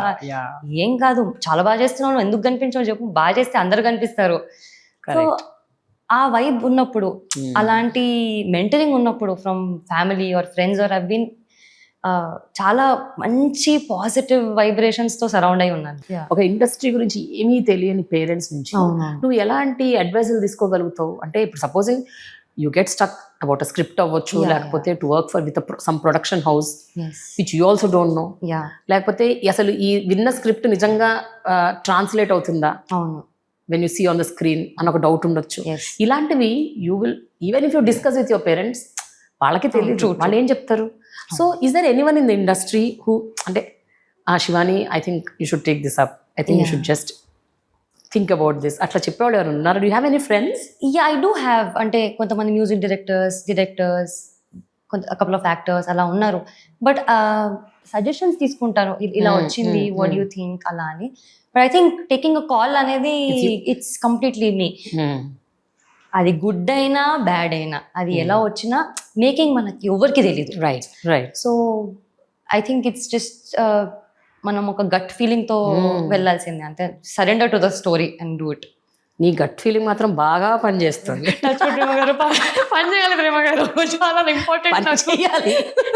ఏం కాదు, చాలా బాగా చేస్తున్నావు, ఎందుకు కనిపించావు చెప్పు, బాగా చేస్తే అందరు కనిపిస్తారు. సో ఆ వైబ్ ఉన్నప్పుడు, అలాంటి మెంటరింగ్ ఉన్నప్పుడు from family or friends or have been చాలా మంచి పాజిటివ్ వైబ్రేషన్స్ తో సరౌండ్ అయి ఉన్నాను. ఒక ఇండస్ట్రీ గురించి ఏమీ తెలియని పేరెంట్స్ నుంచి నువ్వు ఎలాంటి అడ్వైజులు తీసుకోగలుగుతావు? అంటే ఇప్పుడు supposing you get stuck about a script అవ్వచ్చు, లేకపోతే to work for with some production house which you also don't know, లేకపోతే అసలు ఈ విన్న స్క్రిప్ట్ నిజంగా ట్రాన్స్లేట్ అవుతుందా when you see on the screen అని ఒక డౌట్ ఉండొచ్చు. ఇలాంటివి you will even if you discuss with your parents, వాళ్ళకి తెలియదు, వాళ్ళు ఏం చెప్తారు. So is there anyone in the industry who అంటే Shivani I think you should take this up, I think you should just think about this, అట్లా చెప్పేవాళ్ళు ఎవరు ఉన్నారు? Do you have any friends? I do have. అంటే కొంతమంది music directors, couple of actors అలా ఉన్నారు. But suggestions తీసుకుంటారు, ఇలా వచ్చింది, వాట్ యూ థింక్ అలా అని. But I think taking a call అనేది ఇట్స్ కంప్లీట్లీ మీ. అది గుడ్ అయినా బ్యాడ్ అయినా, అది ఎలా వచ్చినా మేకింగ్ మనకి ఎవరికి తెలియదు. Right. So I think it's just మనం ఒక గట్ ఫీలింగ్ తో వెళ్ళాల్సిందే అంతే. Surrender to the story and do it. నీ గట్ ఫీలింగ్ మాత్రం బాగా పనిచేస్తుంది. పని చేయాలి ప్రేమ గారు, చాలా ఇంపార్టెంట్. చేయాలి,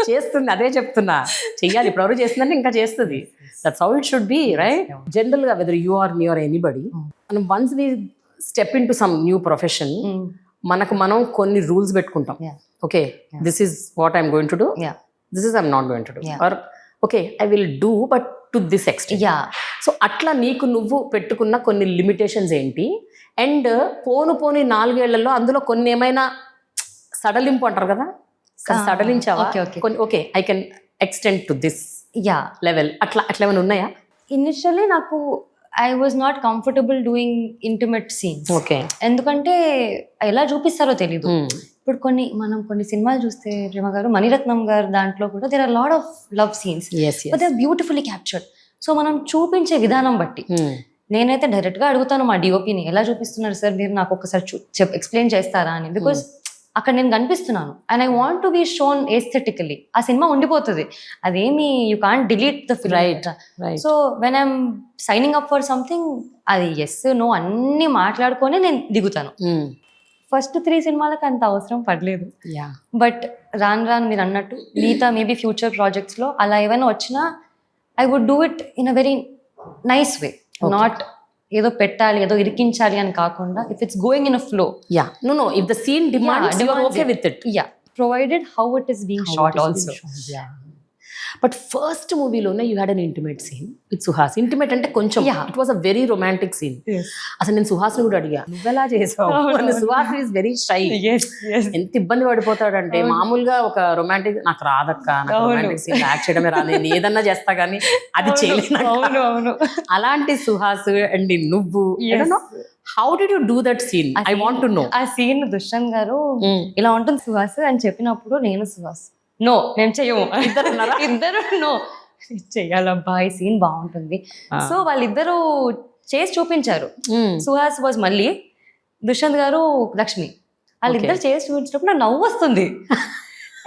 చేస్తుంది, అదే చెప్తున్నా, చెయ్యాలి. ఇప్పుడు ఎవరు చేస్తుందంటే ఇంకా చేస్తుంది. That's how it should be, right? General గా whether you are me or anybody, మనం once we step into some new profession, మనకు మనం కొన్ని రూల్స్ పెట్టుకుంటాం. Okay, this is what I'm going to do, this is I'm not going to do, or okay I will do but to this extent. So అట్లా నీకు నువ్వు పెట్టుకున్న కొన్ని limitations ఏంటి? అండ్ పోను 4 ఏళ్లలో అందులో కొన్ని ఏమైనా సడలింపు అంటారు కదా, సడలించావా? Okay I can extend to this level, అట్లా ఏమైనా ఉన్నాయా? ఇనిషియల్లీ నాకు I was not comfortable doing intimate scenes. Okay, ఎందుకంటే ఎలా చూపిస్తారో తెలీదు. ఇప్పుడు కొన్ని సినిమాలు చూస్తే ప్రేమ గారు, మణిరత్నం గారు దాంట్లో కూడా there are lot of love scenes, but they are beautifully captured. So మనం చూపించే విధానం బట్టి నేనైతే డైరెక్ట్ గా అడుగుతాను మా డిఓపిని, ఎలా చూపిస్తున్నారు సార్ మీరు, నాకు ఒకసారి ఎక్స్ప్లెయిన్ చేస్తారా అని. బికాస్ అక్కడ నేను కనిపిస్తున్నాను and I want to be shown aesthetically. ఆ సినిమా ఉండిపోతుంది, అదేమి you can't delete the film. So when I'm signing up for something, అది ఎస్ నో అన్ని మాట్లాడుకొని నేను దిగుతాను. ఫస్ట్ 3 సినిమాలకు అంత అవసరం పడలేదు. బట్ రాను మీరు అన్నట్టు మిగతా మేబీ ఫ్యూచర్ ప్రాజెక్ట్స్ లో అలా ఏమైనా వచ్చినా I would do it in a very nice way, not ఏదో పెట్టాలి, ఏదో ఇరికించాలి అని కాకుండా, if it's going in a flow. No, if the scene demands, you are okay with it. Provided how it is being shot also. But first movie లోనే you had an intimate scene with Suhas. Intimate అంటే కొంచెం, it was a very romantic scene. అసలు నేను సుహాస్ని కూడా అడిగా, నువ్వెలా చేసావు? Suhas is very shy. ఎంత ఇబ్బంది పడిపోతాడంటే, మామూలుగా ఒక రొమాంటిక్ నాకు రాదక్క, నాకు రొమాంటిక్ సీన్ యాక్ట్ చేయడమే రాలేదు, ఏదన్నా చేస్తా కానీ అది చేయలేను. అలాంటి సుహాస్ అండ్ నువ్వు, how did you do that scene? I want to know. ఆ సీన్ దుష్యంత్ గారు ఇలా ఉంటుంది సుహాస్ అని చెప్పినప్పుడు, నేను సుహాస్ నో నేను చెయ్యము, ఇద్దరు నో చెయ్యాలబ్బా, ఈ సీన్ బాగుంటుంది. సో వాళ్ళిద్దరూ చేసి చూపించారు. సుహాస్ వాజ్ మళ్ళీ, దుష్యంత్ గారు లక్ష్మి, వాళ్ళిద్దరు చేసి చూపించినప్పుడు నాకు నవ్వు వస్తుంది.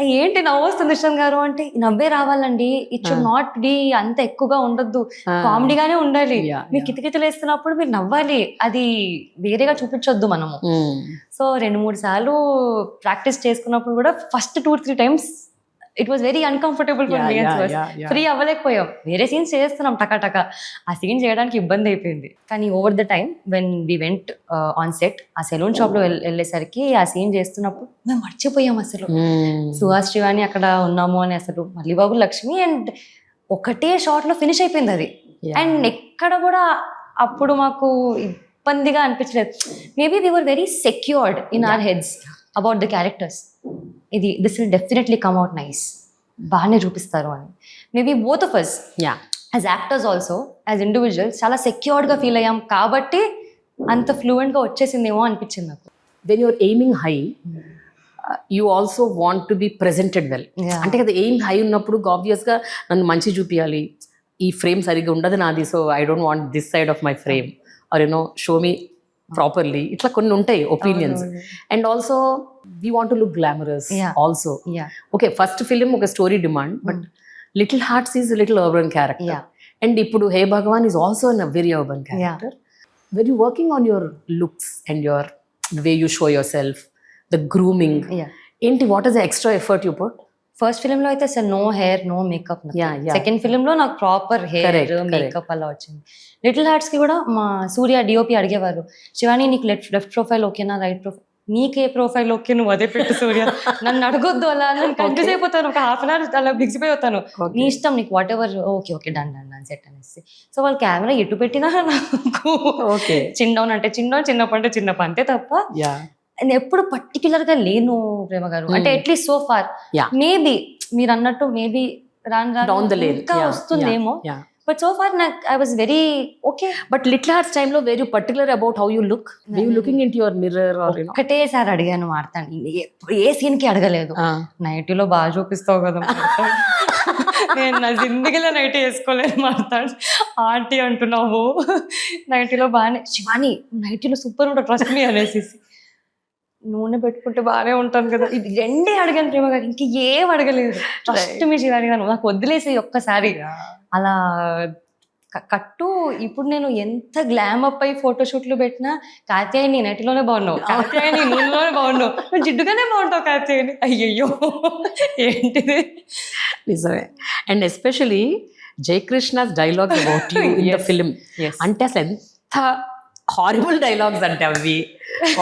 ఏంటి నవ్వు వస్తుంది విశ్వం గారు అంటే, నవ్వే రావాలండి, ఇట్ షుడ్ నాట్ బి అంత ఎక్కువగా ఉండొద్దు, కామెడీగానే ఉండాలి, మీరు కితకితలు వేస్తున్నప్పుడు మీరు నవ్వాలి, అది వేరేగా చూపించొద్దు మనము. సో 2-3 సార్లు ప్రాక్టీస్ చేసుకున్నప్పుడు కూడా first 2-3 times it was very uncomfortable for me. Free అవ్వలేకపోయాం, వేరే సీన్స్ చేస్తున్నాం టకాటక, ఆ సీన్ చేయడానికి ఇబ్బంది అయిపోయింది. కానీ over the time when we went on set, ఆ సెలూన్ షాప్ లో వెళ్ళేసరికి ఆ సీన్ చేస్తున్నప్పుడు మేము మర్చిపోయాం అసలు సుహాస్ శ్రీవాణి అక్కడ ఉన్నాము అని, అసలు మల్లిబాబు లక్ష్మి, అండ్ ఒకటే షాట్ లో ఫినిష్ అయిపోయింది అది. అండ్ ఎక్కడ కూడా అప్పుడు మాకు ఇబ్బందిగా అనిపించలేదు. Maybe we were very secured in our heads about the characters. ఇది this will definitely come out nice, బాగానే చూపిస్తారు అని. Maybe both of us as actors also as individuals చాలా సెక్యూర్డ్గా ఫీల్ అయ్యాం కాబట్టి అంత ఫ్లూయెంట్గా వచ్చేసిందేమో అనిపించింది నాకు. When you're aiming high you also want to be presented well. అంటే కదా ఎయిమ్ హై ఉన్నప్పుడు ఆబ్వియస్గా నన్ను మంచి చూపించాలి, ఈ ఫ్రేమ్ సరిగ్గా ఉండదు నాది, so I don't want this side of my frame, or show me properly, ఇట్లా కొన్ని ఉంటాయి opinions. And also we want to look glamorous also. Okay, first film ఒక story demand, but little hearts is little urban character. And ఇప్పుడు hey Bhagavan is also an very urban character. Were you working on your looks and your way you show your self, the grooming ఏంటి, what is the extra effort you put? First film లో అయితే అసలు no hair no makeup. Second film లో నాకు proper hair makeup అలా వచ్చింది. Little hearts కి కూడా మా సూర్య డిఓపి అడిగేవారు, శివాని నీకు లెఫ్ట్ ప్రొఫైల్ ఓకేనా, రైట్ ప్రొఫైల్, నీకే ప్రొఫైల్ ఓకే, నువ్వు అదే పెట్టు సూర్య, నన్ను అడగొద్దు అలా, నేను కన్ఫ్యూజ్ అయిపోతాను, ఒక హాఫ్ అన్ అవర్ అలా బిగిసిపోతాను, నీ ఇష్టం, నీకు what ever, okay okay done done done set అనేసి. సో వాళ్ళు కెమెరా ఎటు పెట్టినా నాకు చిన్ డౌన్ అంటే చిన్ డౌన్, చిన్నప్ప అంటే చిన్నప్ప, అంతే తప్ప నేను ఎప్పుడు పర్టికులర్ గా లేను ప్రేమ గారు. అంటే అట్లీస్ట్ సో ఫార్ మేబీ మీరు అన్నట్టు మేబీ రాను ఇంకా వస్తుందేమో, బట్ సో ఫార్ నాకు I was very okay. But little hearts టైంలో very particular about how you look, you looking in to your mirror? ఒకటేసారి అడిగాను మారుతాను, ఏ సీన్ కి అడగలేదు. నైటీలో బాగా చూపిస్తావు కదా, నేను నా జిందగీలో నైటీ వేసుకోలేదు మారుతాడు, ఆంటీ అంటున్నావు నైటీలో బాగానే, శివాని నైటీలో సూపర్ ఉంటుంది ట్రస్ట్ మీ అనేసి, నూనె పెట్టుకుంటే బాగానే ఉంటాను కదా, ఇది రెండే అడిగాను ప్రేమ గారు, ఇంక ఏం అడగలేదు. ఫస్ట్ మీ శివాని గారు నాకు వదిలేసి ఒక్కసారి అలా కట్టు. ఇప్పుడు నేను ఎంత గ్లామ్ అప్ అయి ఫోటోషూట్లు పెట్టినా కాత్యాయని నటిలోనే బాగున్నావు, కాత్యాయని నూనెలోనే బాగున్నావు, నువ్వు జిడ్డుగానే బాగుంటావు కాత్యాయని, అయ్యయ్యో ఏంటిది నిజమే. And especially Jayakrishna's dialogues about you in the film, అంటే అసలు ఎంత హారిబుల్ డైలాగ్స్ అంటే అవి,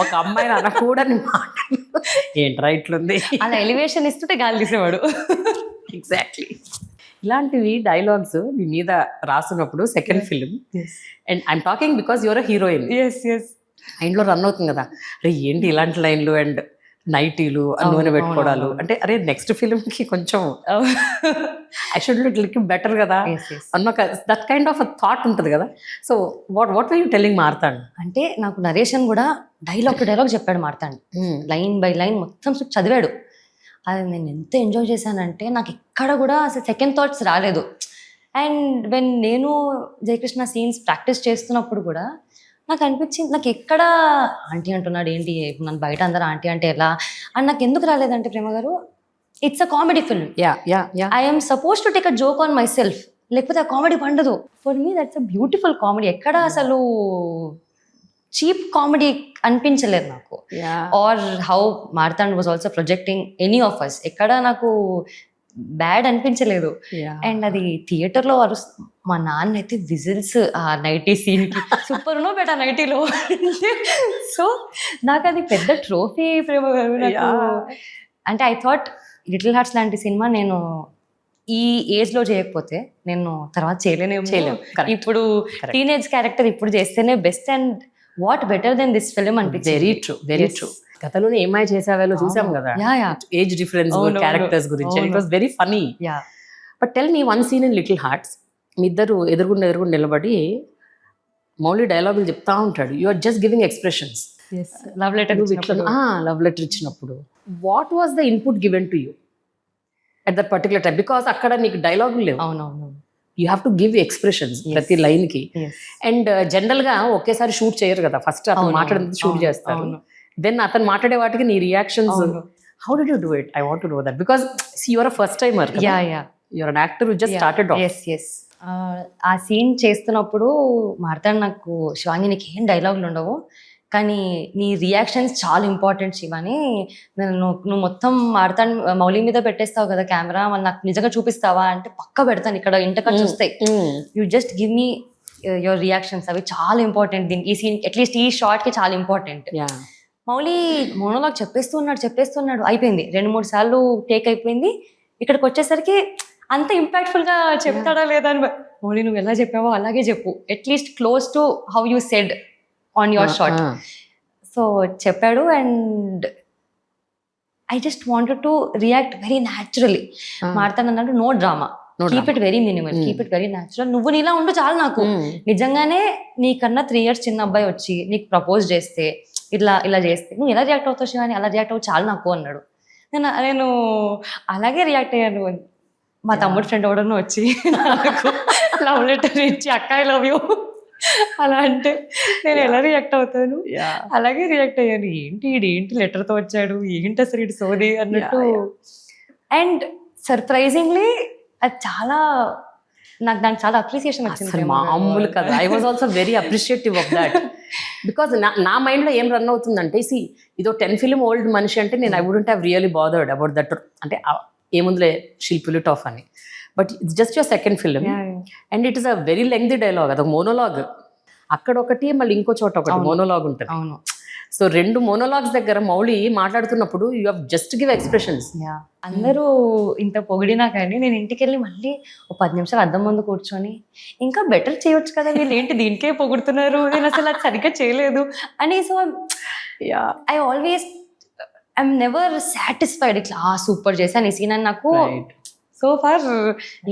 ఒక అమ్మాయిని అనకూడని మాటలు, ఏంట్రా ఇట్లుంది, అలా ఎలివేషన్ ఇస్తుంటే గాలి తీసేవాడు. ఎగ్జాక్ట్లీ ఇలాంటివి డైలాగ్స్ నీ మీద రాస్తున్నప్పుడు second film, and I'm talking because your a heroine, మైండ్లో రన్ అవుతుంది కదా, అరే ఏంటి ఇలాంటి లైన్లు అండ్ నైటీలు నూనె పెట్టుకోవడాలు, అంటే అరే నెక్స్ట్ ఫిలింకి కొంచెం ఐ షుడ్ లుక్ బెటర్ కదా అన్న దట్ కైండ్ ఆఫ్ థాట్ ఉంటుంది కదా. So what were you telling Marthand? అంటే నాకు నరేషన్ కూడా డైలాగ్ చెప్పాడు మార్తాండ్, లైన్ బై లైన్ మొత్తం చదివాడు. అది నేను ఎంత ఎంజాయ్ చేశానంటే నాకు ఎక్కడ కూడా అసలు సెకండ్ థాట్స్ రాలేదు. అండ్ వెన్ నేను జయకృష్ణ సీన్స్ ప్రాక్టీస్ చేస్తున్నప్పుడు కూడా నాకు అనిపించింది, నాకు ఎక్కడ ఆంటీ అంటున్నాడు ఏంటి, నన్ను బయట అందరూ ఆంటీ అంటే ఎలా అని నాకు ఎందుకు రాలేదంటే Prema garu, it's a comedy film, I'm suppose to take a joke on myself, లేకపోతే ఆ కామెడీ పండదు. For me that's a beautiful comedy, ఎక్కడ అసలు చీప్ కామెడీ అనిపించలేదు నాకు. Or how Marthand was also projecting any of us, ఎక్కడ నాకు బ్యాడ్ అనిపించలేదు. అండ్ అది థియేటర్లో మా నాన్న అయితే విజిల్స్ ఆ నైటీ సీన్కి సూపర్ నో బెట నైటీలో. సో నాకు అది పెద్ద ట్రోఫీ ప్రేమ గారు నాకు. అంటే ఐ థాట్ లిటిల్ హార్ట్స్ లాంటి సినిమా నేను ఈ ఏజ్ లో చేయకపోతే నేను తర్వాత చేయలేము. ఇప్పుడు టీనేజ్ క్యారెక్టర్ ఇప్పుడు చేస్తేనే best, and what better then this film అనిపించింది. Very true, very true. గతంలోనే ఏమై చేసావేలో చూసాం కదా, ఏజ్ డిఫరెన్స్ క్యారెక్టర్స్ గురించి, it was very funny. But tell me one scene in little hearts, మీ ఇద్దరు ఎదురుగుండా నిలబడి మౌలి డైలాగులు చెప్తా ఉంటాడు, you are just giving expressions. Love letter ఇచ్చినప్పుడు what was the input given to you at that particular time? Because అక్కడ నీకు డైలాగులు లేవు, అవునవును, you have to give expressions ప్రతి లైన్ కి. అండ్ జనరల్ గా ఒకేసారి షూట్ చేయరు కదా, ఫస్ట్ అతను మాట్లాడేది షూట్ చేస్తారు, దెన్ అతను మాట్లాడే వాటికి నీ reactions How did you do it? I want to know that because see, you're a first timer. Yeah You're an actor who just started off. Yes ఆ సీన్ చేస్తున్నప్పుడు మారుతాడు నాకు, శివాంగి నీకు ఏం డైలాగులు ఉండవు కానీ నీ రియాక్షన్స్ చాలా ఇంపార్టెంట్ శివాని, నువ్వు మొత్తం మారుతాను మౌలి మీద పెట్టేస్తావు కదా కెమెరా, మళ్ళీ నాకు నిజంగా చూపిస్తావా అంటే పక్క పెడతాను, ఇక్కడ ఇంటకొచ్చి వస్తాయి, you just give me your reactions, అవి చాలా ఇంపార్టెంట్ దీనికి, ఈ సీన్ అట్లీస్ట్ ఈ షార్ట్కి చాలా ఇంపార్టెంట్. మౌలి మోనోలాగ్ చెప్పేస్తున్నాడు అయిపోయింది, 2-3 సార్లు టేక్ అయిపోయింది, ఇక్కడికి వచ్చేసరికి అంత ఇంపాక్ట్ఫుల్ గా చెప్తాడా లేదా అని, మౌలి నువ్వు ఎలా చెప్పావో అలాగే చెప్పు, at least close to how you said on your shot. So చెప్పాడు and I just wanted to react very naturally. మాట్లాడన్నాడు no drama, keep it very minimal, keep it very natural, నువ్వు నీలా ఉండు చాలు నాకు. నిజంగానే నీకన్నా 3 years చిన్న అబ్బాయి వచ్చి నీకు ప్రపోజ్ చేస్తే ఇలా చేస్తే నువ్వు ఎలా రియాక్ట్ అవుతావు శివాని, అలా రియాక్ట్ అవ్వు చాలు నాకు అన్నాడు. నేను అలాగే రియాక్ట్ అయ్యాను. మా తమ్ముడు ఫ్రెండ్ ఎవడన్నా వచ్చి నాకు లవ్ లెటర్ ఇచ్చి అక్క ఐ లవ్ యూ అలా అంటే నేను ఎలా రియాక్ట్ అవుతాను, అలాగే రియాక్ట్ అయ్యాను. ఏంటి లెటర్తో వచ్చాడు, ఏంటి అసలు ఇటు సోది అన్నట్టు. అండ్ సర్ప్రైజింగ్లీ అది చాలా నాకు చాలా అప్రిసియేషన్ వచ్చింది. మామూలు కదా. I was also very appreciative of that because నా మైండ్ లో ఏం రన్ అవుతుందంటే, సి ఇదో 10 film ఓల్డ్ మనిషి అంటే నేను I wouldn't have really bothered about that, అంటే ఏముందులే శిల్పులు టఫ్ అని, but it's just your second film and it is a very lengthy dialogue, అదొక మోనోలాగ్, అక్కడ ఒకటి మళ్ళీ ఇంకో చోట ఒకటి మోనోలాగ్ ఉంటుంది. అవును. సో 2 monologues దగ్గర మౌలి మాట్లాడుతున్నప్పుడు you have just give expressions. అందరూ ఇంత పొగిడినా కానీ నేను ఇంటికి వెళ్ళి మళ్ళీ ఒక 10 నిమిషాలు అద్దం ముందు కూర్చొని ఇంకా బెటర్ చేయొచ్చు కదా, వీళ్ళు ఏంటి దీనికే పొగుడుతున్నారు, నేను అసలు అది సరిగ్గా చేయలేదు అని. So I always I'm never satisfied, ఇట్లా సూపర్ చేశాను ఈ సీన్ అని. నాకు సో ఫార్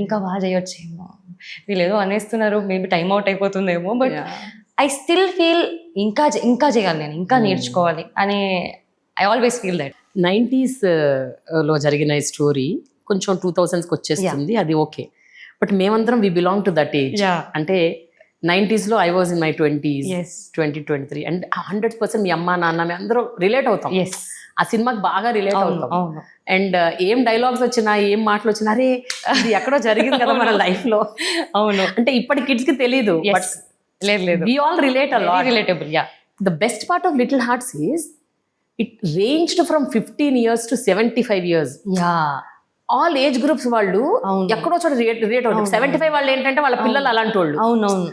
ఇంకా బాగా చేయొచ్చేమో, వీళ్ళు ఏదో అనేస్తున్నారు, మేబీ టైం అవుట్ అయిపోతుందేమో, బట్ ఐ స్టిల్ ఫీల్ ఇంకా చేయాలి, నేను ఇంకా నేర్చుకోవాలి అని I always feel that. 90s లో జరిగిన ఈ స్టోరీ కొంచెం 2000s వచ్చేస్తుంది, అది ఓకే, బట్ మేమందరం we belong to that age. అంటే 90s లో I was in my 20s, 2023, and 100% మీ అమ్మ నాన్న మీ అందరూ రిలేట్ అవుతాం, ఆ సినిమాకి బాగా రిలేట్ అవుతాం. అండ్ ఏం డైలాగ్స్ వచ్చినా ఏం మాటలు వచ్చినా అరే ఇది ఎక్కడో జరిగింది కదా మన లైఫ్ లో. అవును, అంటే ఇప్పటి కిడ్స్ కి తెలీదు, బట్ లేదు we all relate a lot. Relatable, yeah. The best part of Little Hearts is it ranged from 15 years to 75 years. All age groups వాళ్ళు ఎక్కడో చోట రిలేట్ అవుతారు. 75 వాళ్ళు ఏంటంటే వాళ్ళ పిల్లలు అలాంటి వాళ్ళు, అవునవును.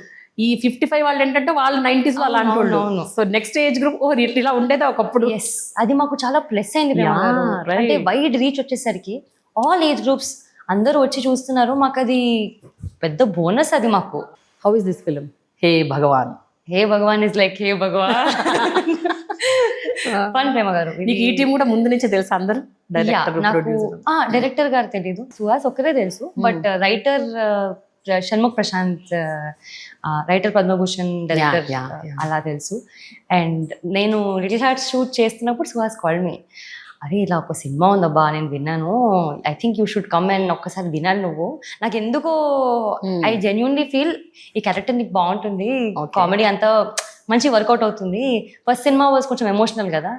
ఈ 55 వాళ్ళు ఏంటంటే వాళ్ళు 90s లో అలాంటి వాళ్ళు. సో నెక్స్ట్ ఏజ్ గ్రూప్ ఇలా ఉండేది ఒకప్పుడు. అది మాకు చాలా ప్లస్ అయింది, అంటే వైడ్ రీచ్ వచ్చేసరికి ఆల్ ఏజ్ గ్రూప్స్ అందరూ వచ్చి చూస్తున్నారు, మాకు అది పెద్ద బోనస్ అది మాకు. How is this film? Hey Bhagavan. Hey Bhagavan is like hey Bhagavan. Fun Prema garu, నీకు ఈ టీం కూడా ముందు నుంచే తెలుసు అందరు? డైరెక్టర్ గారు తెలీదు, సుహాస్ ఒక్కరే తెలుసు, but writer Shanmukh Prashanth, writer Padmabhushan director అలా తెలుసు. అండ్ నేను లిటిల్ హార్ట్స్ షూట్ చేస్తున్నప్పుడు సుహాస్ కాల్డ్ మీ, అరే ఇలా ఒక సినిమా ఉందబ్బా నేను విన్నాను, I think you should come and ఒక్కసారి వినాలి నువ్వు. నాకు ఎందుకో ఐ జెన్యూన్లీ ఫీల్ ఈ క్యారెక్టర్ నీకు బాగుంటుంది, కామెడీ అంతా మంచి వర్కౌట్ అవుతుంది. ఫస్ట్ సినిమా వాజ్ కొంచెం ఎమోషనల్ కదా,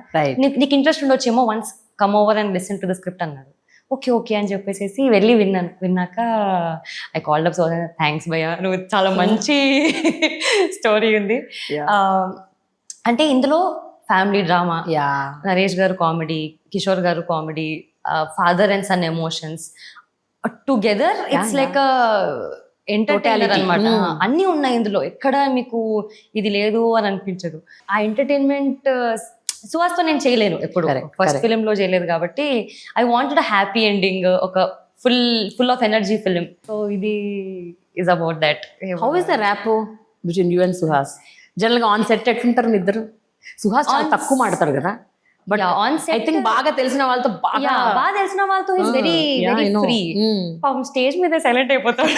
నీకు ఇంట్రెస్ట్ ఉండొచ్చేమో, once come over and listen to the script అన్నాడు. ఓకే అని చెప్పేసి వెళ్ళి విన్నాక I called up, so thanks భయ్యా, నువ్వు చాలా మంచి స్టోరీ ఉంది. అంటే ఇందులో ఫ్యామిలీ డ్రామా, నరేష్ గారు comedy, Kishore garu comedy, father and son emotions together, it's like entertainer అనమాట. అన్నీ ఉన్నాయి ఇందులో, ఎక్కడ మీకు ఇది లేదు అని అనిపించదు. ఆ ఎంటర్టైన్మెంట్ సుహాస్తో నేను చేయలేను ఎప్పుడు, ఫస్ట్ ఫిలిం లో చేయలేదు కాబట్టి I wanted a happy ending, ఒక full of energy film. So ఇది is about that. How is the rapport between you and Suhas? General గా ఆన్ సెట్ ఎట్లుంటారు మీ ఇద్దరు? సుహాస్ చాలా తక్కువ మాడతారు కదా, but on set I think బాగా తెలిసిన వాళ్ళతో బాగా తెలిసిన వాళ్ళతో ఇస్ వెరీ ఫ్రీ. స్టేజ్ మీద సైలెంట్ అయిపోతాడు,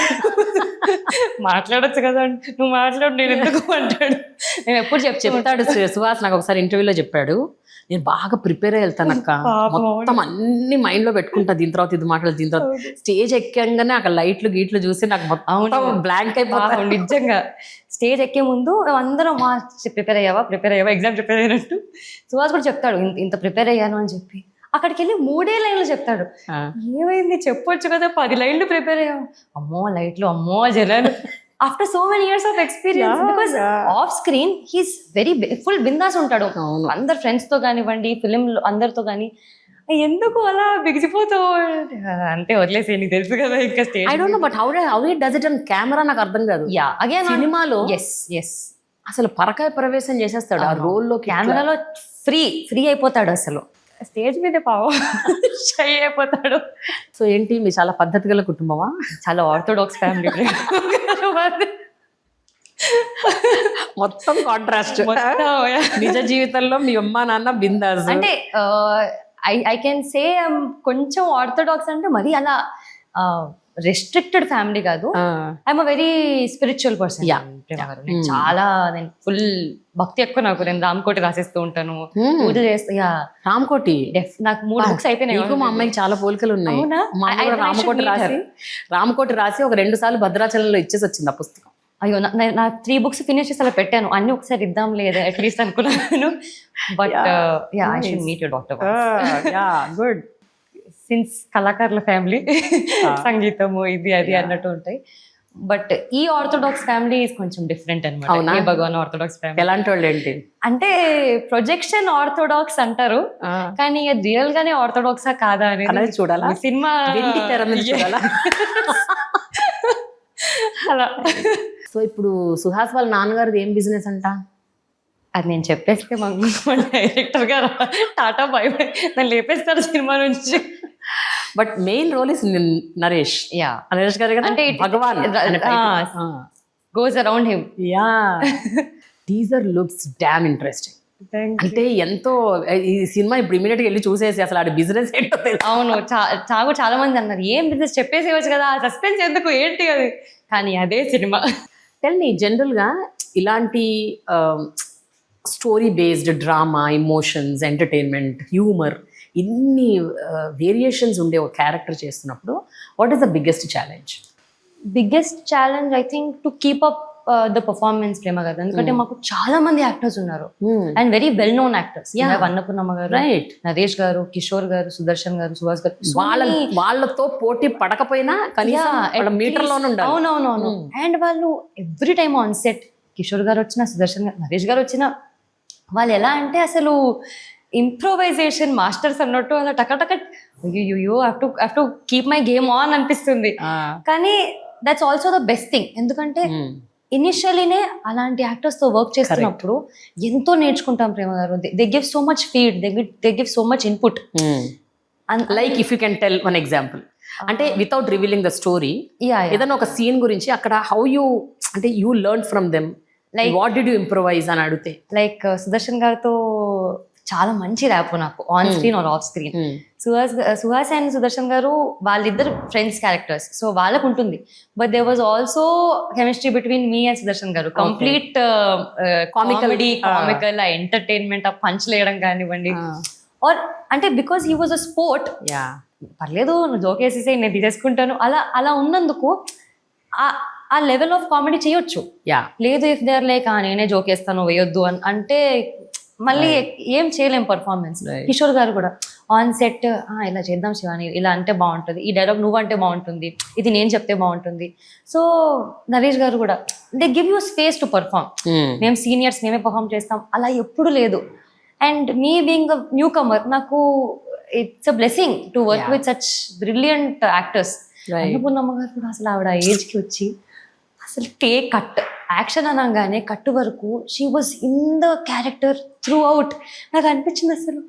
మాట్లాడొచ్చు కదా, నువ్వు మాట్లాడు నేను ఎందుకు అంటాడు. నేను ఎప్పుడు చెప్తాడు సుహాస్, నాకు ఒకసారి ఇంటర్వ్యూలో చెప్పాడు, నేను బాగా ప్రిపేర్ అయ్యి వెళ్తాను అక్క, మొత్తం అన్ని మైండ్ లో పెట్టుకుంటా, దీని తర్వాత ఇది మాట్లాడు, దీని తర్వాత స్టేజ్ ఎక్కంగానే అక్కడ లైట్లు గీట్లు చూసి నాకు మొత్తం బ్లాంక్ అయిపోతాను. నిజంగా స్టేజ్ ఎక్కే ముందు అందరం ప్రిపేర్ అయ్యావా ఎగ్జామ్ ప్రిపేర్ అయినట్టు సుహాస్ కూడా చెప్తాడు, ఇంత ప్రిపేర్ అయ్యాను అని చెప్పి. అక్కడికి వెళ్ళి 3 లైన్లు చెప్తాడు. ఏమైంది చెప్పొచ్చు కదా, 10 లైన్లు ప్రిపేర్ అయ్యాం. అమ్మో లైట్లు, అమ్మో జనాలు. After so many years of experience, because off screen he's very full bindaas ఉంటాడు. అందరు ఫ్రెండ్స్ తో కానివ్వండి, ఫిలిం అందరితో కానీ. ఎందుకు అలా బిగిసిపోతావు అంటే వదిలేసి, నీకు తెలుసు కదా ఇంకా stage. I don't no but how he does it on camera నాకు అర్థం కాదు. యా అగైన్ సినిమాలో ఎస్ అసలు పరకాయ ప్రవేశం చేసేస్తాడు ఆ రోల్లో. కెమెరాలో ఫ్రీ అయిపోతాడు, అసలు స్టేజ్ మీద పావం షై అయిపోతాడు. సో ఏంటి మీ చాలా పద్ధతి గల కుటుంబమా? చాలా ఆర్థోడాక్స్ ఫ్యామిలీ. మొత్తం కాంట్రాస్ట్. నిజ జీవితంలో మీ అమ్మ నాన్న బిందాస్. అంటే ఐ కెన్ సే కొంచెం ఆర్థోడాక్స్ అంటే మరి అలా రెస్ట్రిక్టెడ్ ఫ్యామిలీ కాదు. I'm a very spiritual person. చాలా నేను ఫుల్ భక్తి ఎక్కువ. నాకు నేను రామకోటి రాసేస్తూ ఉంటాను, పూజ చేస్తా. రామకోటి నాకు 3 బుక్స్ అయిపోయినాయి. మా అమ్మాయికి చాలా పోలికలు ఉన్నాయి. రామకోటి రాసి ఒక 2 సార్లు భద్రాచలంలో ఇచ్చేసి వచ్చింది ఆ పుస్తకం. అయ్యో నా 3 బుక్స్ ఫినిష్ చేసి అలా పెట్టాను. అన్ని ఒకసారి ఇద్దాం లేదా అట్లీస్ట్ అనుకున్నాను. But I should meet your doctor. Good. Since కళాకారుల ఫ్యామిలీ, సంగీతము ఇది అది అన్నట్టు ఉంటాయి. బట్ ఈ ఆర్థోడాక్స్ ఫ్యామిలీ కొంచెం డిఫరెంట్ అనమాట. భగవాన్ ఆర్థోడాక్స్ ఫ్యామిలీ ఎలాంటి వాళ్ళు ఏంటి అంటే ప్రొజెక్షన్ ఆర్థోడాక్స్ అంటారు, కానీ రియల్ గానే ఆర్థోడాక్సా కాదా అనేది చూడాలా, సినిమా చూడాలా. అలా. సో ఇప్పుడు సుహాస్ వాళ్ళ నాన్నగారిది ఏం బిజినెస్ అంట? అది నేను చెప్పేస్తే మా డైరెక్టర్ గారు టాటా బై బై నన్ను లేపేస్తారు సినిమా నుంచి. But main role is Naresh. Naresh garu అంటే Bhagavan goes around him. Teaser looks damn interesting. అంటే ఎంతో ఈ సినిమా ఇప్పుడు ఇమీడియట్ గా వెళ్ళి చూసేసి అసలు ఆడి బిజినెస్ ఏంటో తెలుసు. అవును, చాలా మంది అన్నారు ఏం బిజినెస్ చెప్పేసేవచ్చు కదా, సస్పెన్స్ ఎందుకు ఏంటి అది, కానీ అదే సినిమా. టెల్ మీ జనరల్ గా ఇలాంటి story based drama, emotions, entertainment, humour, ఇన్ని వేరియేషన్స్ ఉండే ఒక క్యారెక్టర్ చేస్తున్నప్పుడు what is the biggest challenge? Biggest challenge I think to keep up the performance Prema garu. ఎందుకంటే మాకు చాలా మంది యాక్టర్స్ ఉన్నారు and very well known actors. Annapurnamma garu, Naresh గారు, కిషోర్ గారు, సుదర్శన్ గారు, సుహాస్ గారు. వాళ్ళతో పోటీ పడకపోయినా అవునవునవును. అండ్ వాళ్ళు every time on set, Kishore గారు వచ్చినా, సుదర్శన్ గారు, నరేష్ గారు వచ్చినా, వాళ్ళు ఎలా అంటే అసలు ఇంప్రూవైజేషన్ మాస్టర్స్ అన్నట్టు అలా టకటక you have to keep my game on అనిపిస్తుంది. కానీ that's also the best thing. ఎందుకంటే ఇనిషియలీనే అలాంటి యాక్టర్స్ తో వర్క్ చేస్తున్నప్పుడు ఎంతో నేర్చుకుంటాం Prema garu. They give so much feed, they give so much input. Like if you can tell one example, అంటే without revealing the story, ఏదైనా ఒక సీన్ గురించి అక్కడ హౌ యూ అంటే you learn from them, like what did you improvise అని అడిగితే. లైక్ సుదర్శన్ గారితో చాలా మంచి ర్యాప్ నాకు on screen or off screen. Suhas and Sudarshan garu వాళ్ళిద్దరు ఫ్రెండ్స్ క్యారెక్టర్స్, సో వాళ్ళకు ఉంటుంది. But there was also chemistry between మీ and Sudarshan garu. Complete comical entertainment, ఆ పంచ్లు వేయడం కానివ్వండి, ఆర్ అంటే because he was a sport, పర్లేదు నువ్వు జోక్ వేసేసి నేను తీసేసుకుంటాను, అలా ఉన్నందుకు ఆ లెవెల్ ఆఫ్ కామెడీ చేయొచ్చు. లేదు ఇఫ్ దే ఆర్ లైక్ నేనే జోక్ వేస్తాను వేయొద్దు అని అంటే మళ్ళీ ఏం చేయలేం పర్ఫార్మెన్స్. కిషోర్ గారు కూడా ఆన్ సెట్ ఇలా చేద్దాం శివాని, ఇలా అంటే బాగుంటుంది, ఈ డైలాగ్ నువ్వు అంటే బాగుంటుంది, ఇది నేను చెప్తే బాగుంటుంది. సో నరేష్ గారు కూడా they give you space to perform. మేము సీనియర్స్ మేమే పర్ఫామ్ చేస్తాం అలా ఎప్పుడు లేదు. And me being a newcomer, నాకు it's a blessing to work with such brilliant actors. Annapurnamma garu కూడా అసలు ఆవిడ ఏజ్కి వచ్చి అసలు కట్ యాక్షన్ అనగానే కట్టు వరకు she was in the character through out. నాకు అనిపించింది అసలు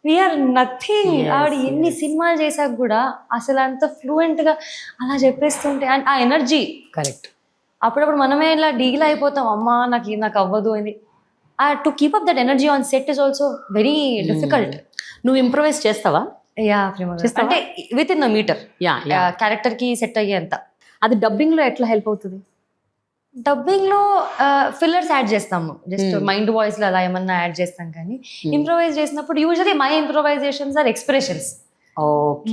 వీఆర్ నథింగ్. ఆవిడ ఎన్ని సినిమాలు చేశాక కూడా అసలు అంత ఫ్లూయెంట్ గా అలా చెప్పేస్తుంటే అండ్ ఆ ఎనర్జీ కరెక్ట్. అప్పుడప్పుడు మనమే ఇలా డీల్ అయిపోతాం, అమ్మా నాకు అవ్వదు అని. To keep up that energy on set is also very difficult. నువ్వు ఇంప్రూవైజ్ చేస్తావా? అంటే within the meter character కి సెట్ అయ్యేంత. అది డబ్బింగ్ లో ఎట్లా హెల్ప్ అవుతుంది? డబ్బింగ్ లో ఫిల్లర్స్ యాడ్ చేస్తాము, జస్ట్ మైండ్ వాయిస్ లో అలా ఏమన్నా యాడ్ చేస్తాం. కానీ ఇంప్రూవైజ్ చేసినప్పుడు usually my improvisations are expressions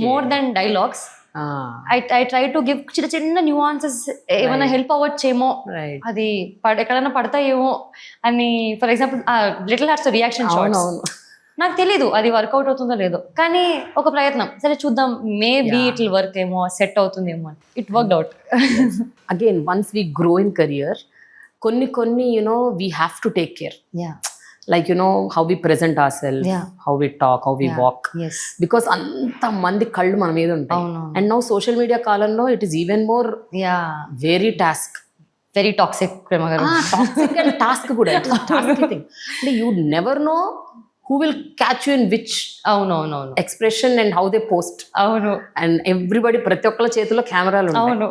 more then dialogues. I try to give చిన్న చిన్న న్యూఆన్సెస్, ఏమైనా హెల్ప్ అవ్వచ్చేమో, అది ఎక్కడైనా పడతాయేమో అని. For example little hearts reaction shots నాకు తెలీదు అది వర్కౌట్ అవుతుందో లేదో, కానీ ఒక ప్రయత్నం సరే చూద్దాం, maybe Yeah. It will work ఏమో, సెట్ అవుతుందేమో అని. It worked out. Again once we grow in career, కొన్ని we have to take care, ya like how we present our self, Yeah. How we talk, how we walk, yes because అంత మంది కళ్ళు మన మీద ఉంటాయి. అవునవును. అండ్ నౌ సోషల్ మీడియా కాలంలో it is even more ya very task, very toxic Prema garu. Toxic and task కూడా, task thing. అంటే you never know who will catch you in which అవునవునవును expression and how they post. అవును and everybody, ప్రతి ఒక్కళ్ళ చేతిలో కెమెరాలు ఉంటాయి. అవును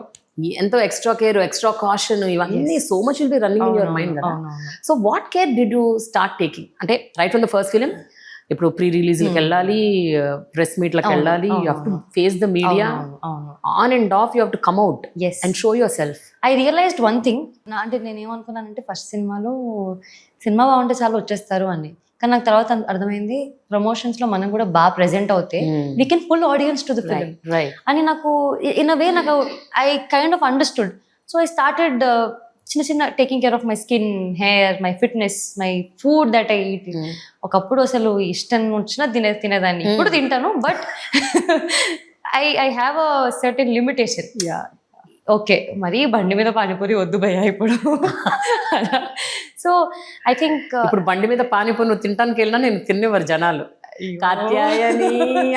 ఎంతో ఎక్స్ట్రా కేర్, ఎక్స్ట్రా కాషన్, ఇవన్నీ so much will be running in your mind కదా. అవునవును. So what care did you start taking? అంటే right from the first film, ఇప్పుడు ప్రీ రిలీజ్కి వెళ్ళాలి, ప్రెస్ మీట్లకు వెళ్ళాలి, you have to face the media, అవును. On and off you have to come out yes and show your self. I realised one thing. అంటే నేను ఏమనుకున్నానంటే first సినిమాలో cinema బాగుంటే చాలా వచ్చేస్తారు అని, కానీ నాకు తర్వాత అర్థమైంది ప్రమోషన్స్ లో మనం కూడా బాగా ప్రెజెంట్ అవుతే we can pull audience to the film right. అని నాకు ఇన్ అ వే నాకు I kind of understood. So I started చిన్న చిన్న taking care of my skin, hair, my fitness, my food that I eat. ఒకప్పుడు అసలు ఇష్టం వచ్చినా తినేదాన్ని, ఇప్పుడు తింటాను, but I have a certain limitation. Okay, మరీ బండి మీద పానీపూరి వద్దు భయ్యా ఇప్పుడు. సో ఐ థింక్ ఇప్పుడు బండి మీద పానీపూరి నువ్వు తినడానికి వెళ్ళినా నేను తినేవారు జనాలు, కాత్యాయని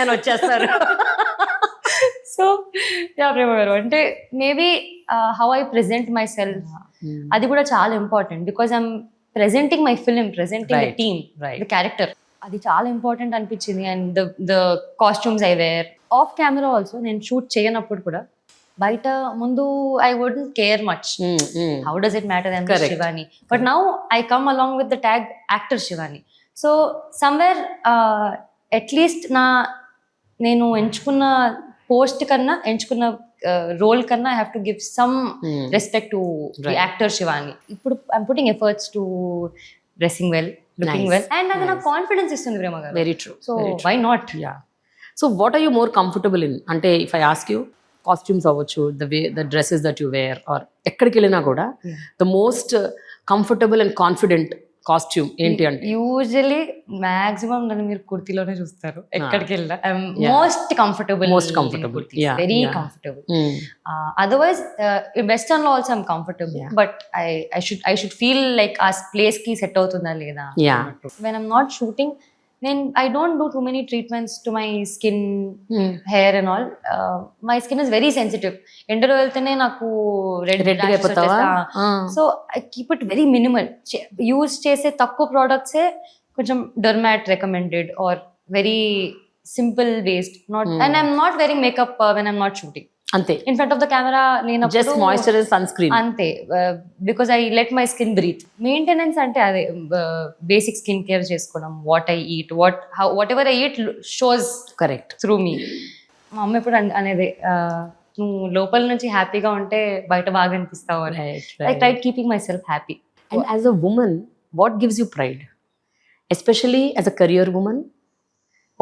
అని వచ్చేస్తారు. సో యా ప్రేమ గారు, అంటే maybe how I present myself, అది కూడా చాలా important. Because I'm presenting my film, presenting the team, the character, అది చాలా ఇంపార్టెంట్ అనిపించింది. And the costumes I wear off camera also. నేను షూట్ చేయనప్పుడు కూడా బయట ముందు I wouldn't care much, how does it matter, I'm Shivani. But now I come along with the tag actor Shivani. So somewhere at least నేను ఎంచుకున్న పోస్ట్ కన్నా, ఎంచుకున్న role కన్నా I have to give some respect to the actor Shivani. ఇప్పుడు I'm putting efforts to dressing well, looking well, and అది నాకు confidence ఇస్తుంది Prema garu. Very true. So why not? Ya. So what are you more comfortable in? అంటే if I ask you, costumes అవ్వచ్చు, the dresses that you wear, or ఎక్కడికి వెళ్ళినా కూడా the most comfortable and confident costume ఏంటి అంటే? Usually maximum నన్ను మీరు కుర్తీలోనే చూస్తారు ఎక్కడికి వెళ్ళినా. Most comfortable, very comfortable. Otherwise western లో also I'm comfortable, but I should feel like ఆ ప్లేస్ కి సెట్ అవుతుందా లేదా. When I'm not shooting, I don't do too many treatments to my skin, hair and all. My skin is very sensitive. ఎండలో వెళ్తేనే నాకు red అయిపోతావా? So I keep it very minimal. Use చేసే తక్కువ ప్రోడక్ట్సే కొంచెం dermat recommended or very simple waste. And I'm not wearing makeup when I'm not shooting. అంతే, in front of the camera లేనప్పుడు జస్ట్ మాయిశ్చరైజర్, సన్ స్క్రీన్ అంతే. Because I let my skin breathe. Maintenance అంటే అదే basic skin care చేసుకోవడం, what I eat, whatever I eat shows correct through me. మా అమ్మ ఎప్పుడు అనేది నువ్వు లోపల నుంచి హ్యాపీగా ఉంటే బయట బాగా అనిపిస్తావు అని. I try keeping my self happy. And as a women, what gives you pride? Especially as a career women,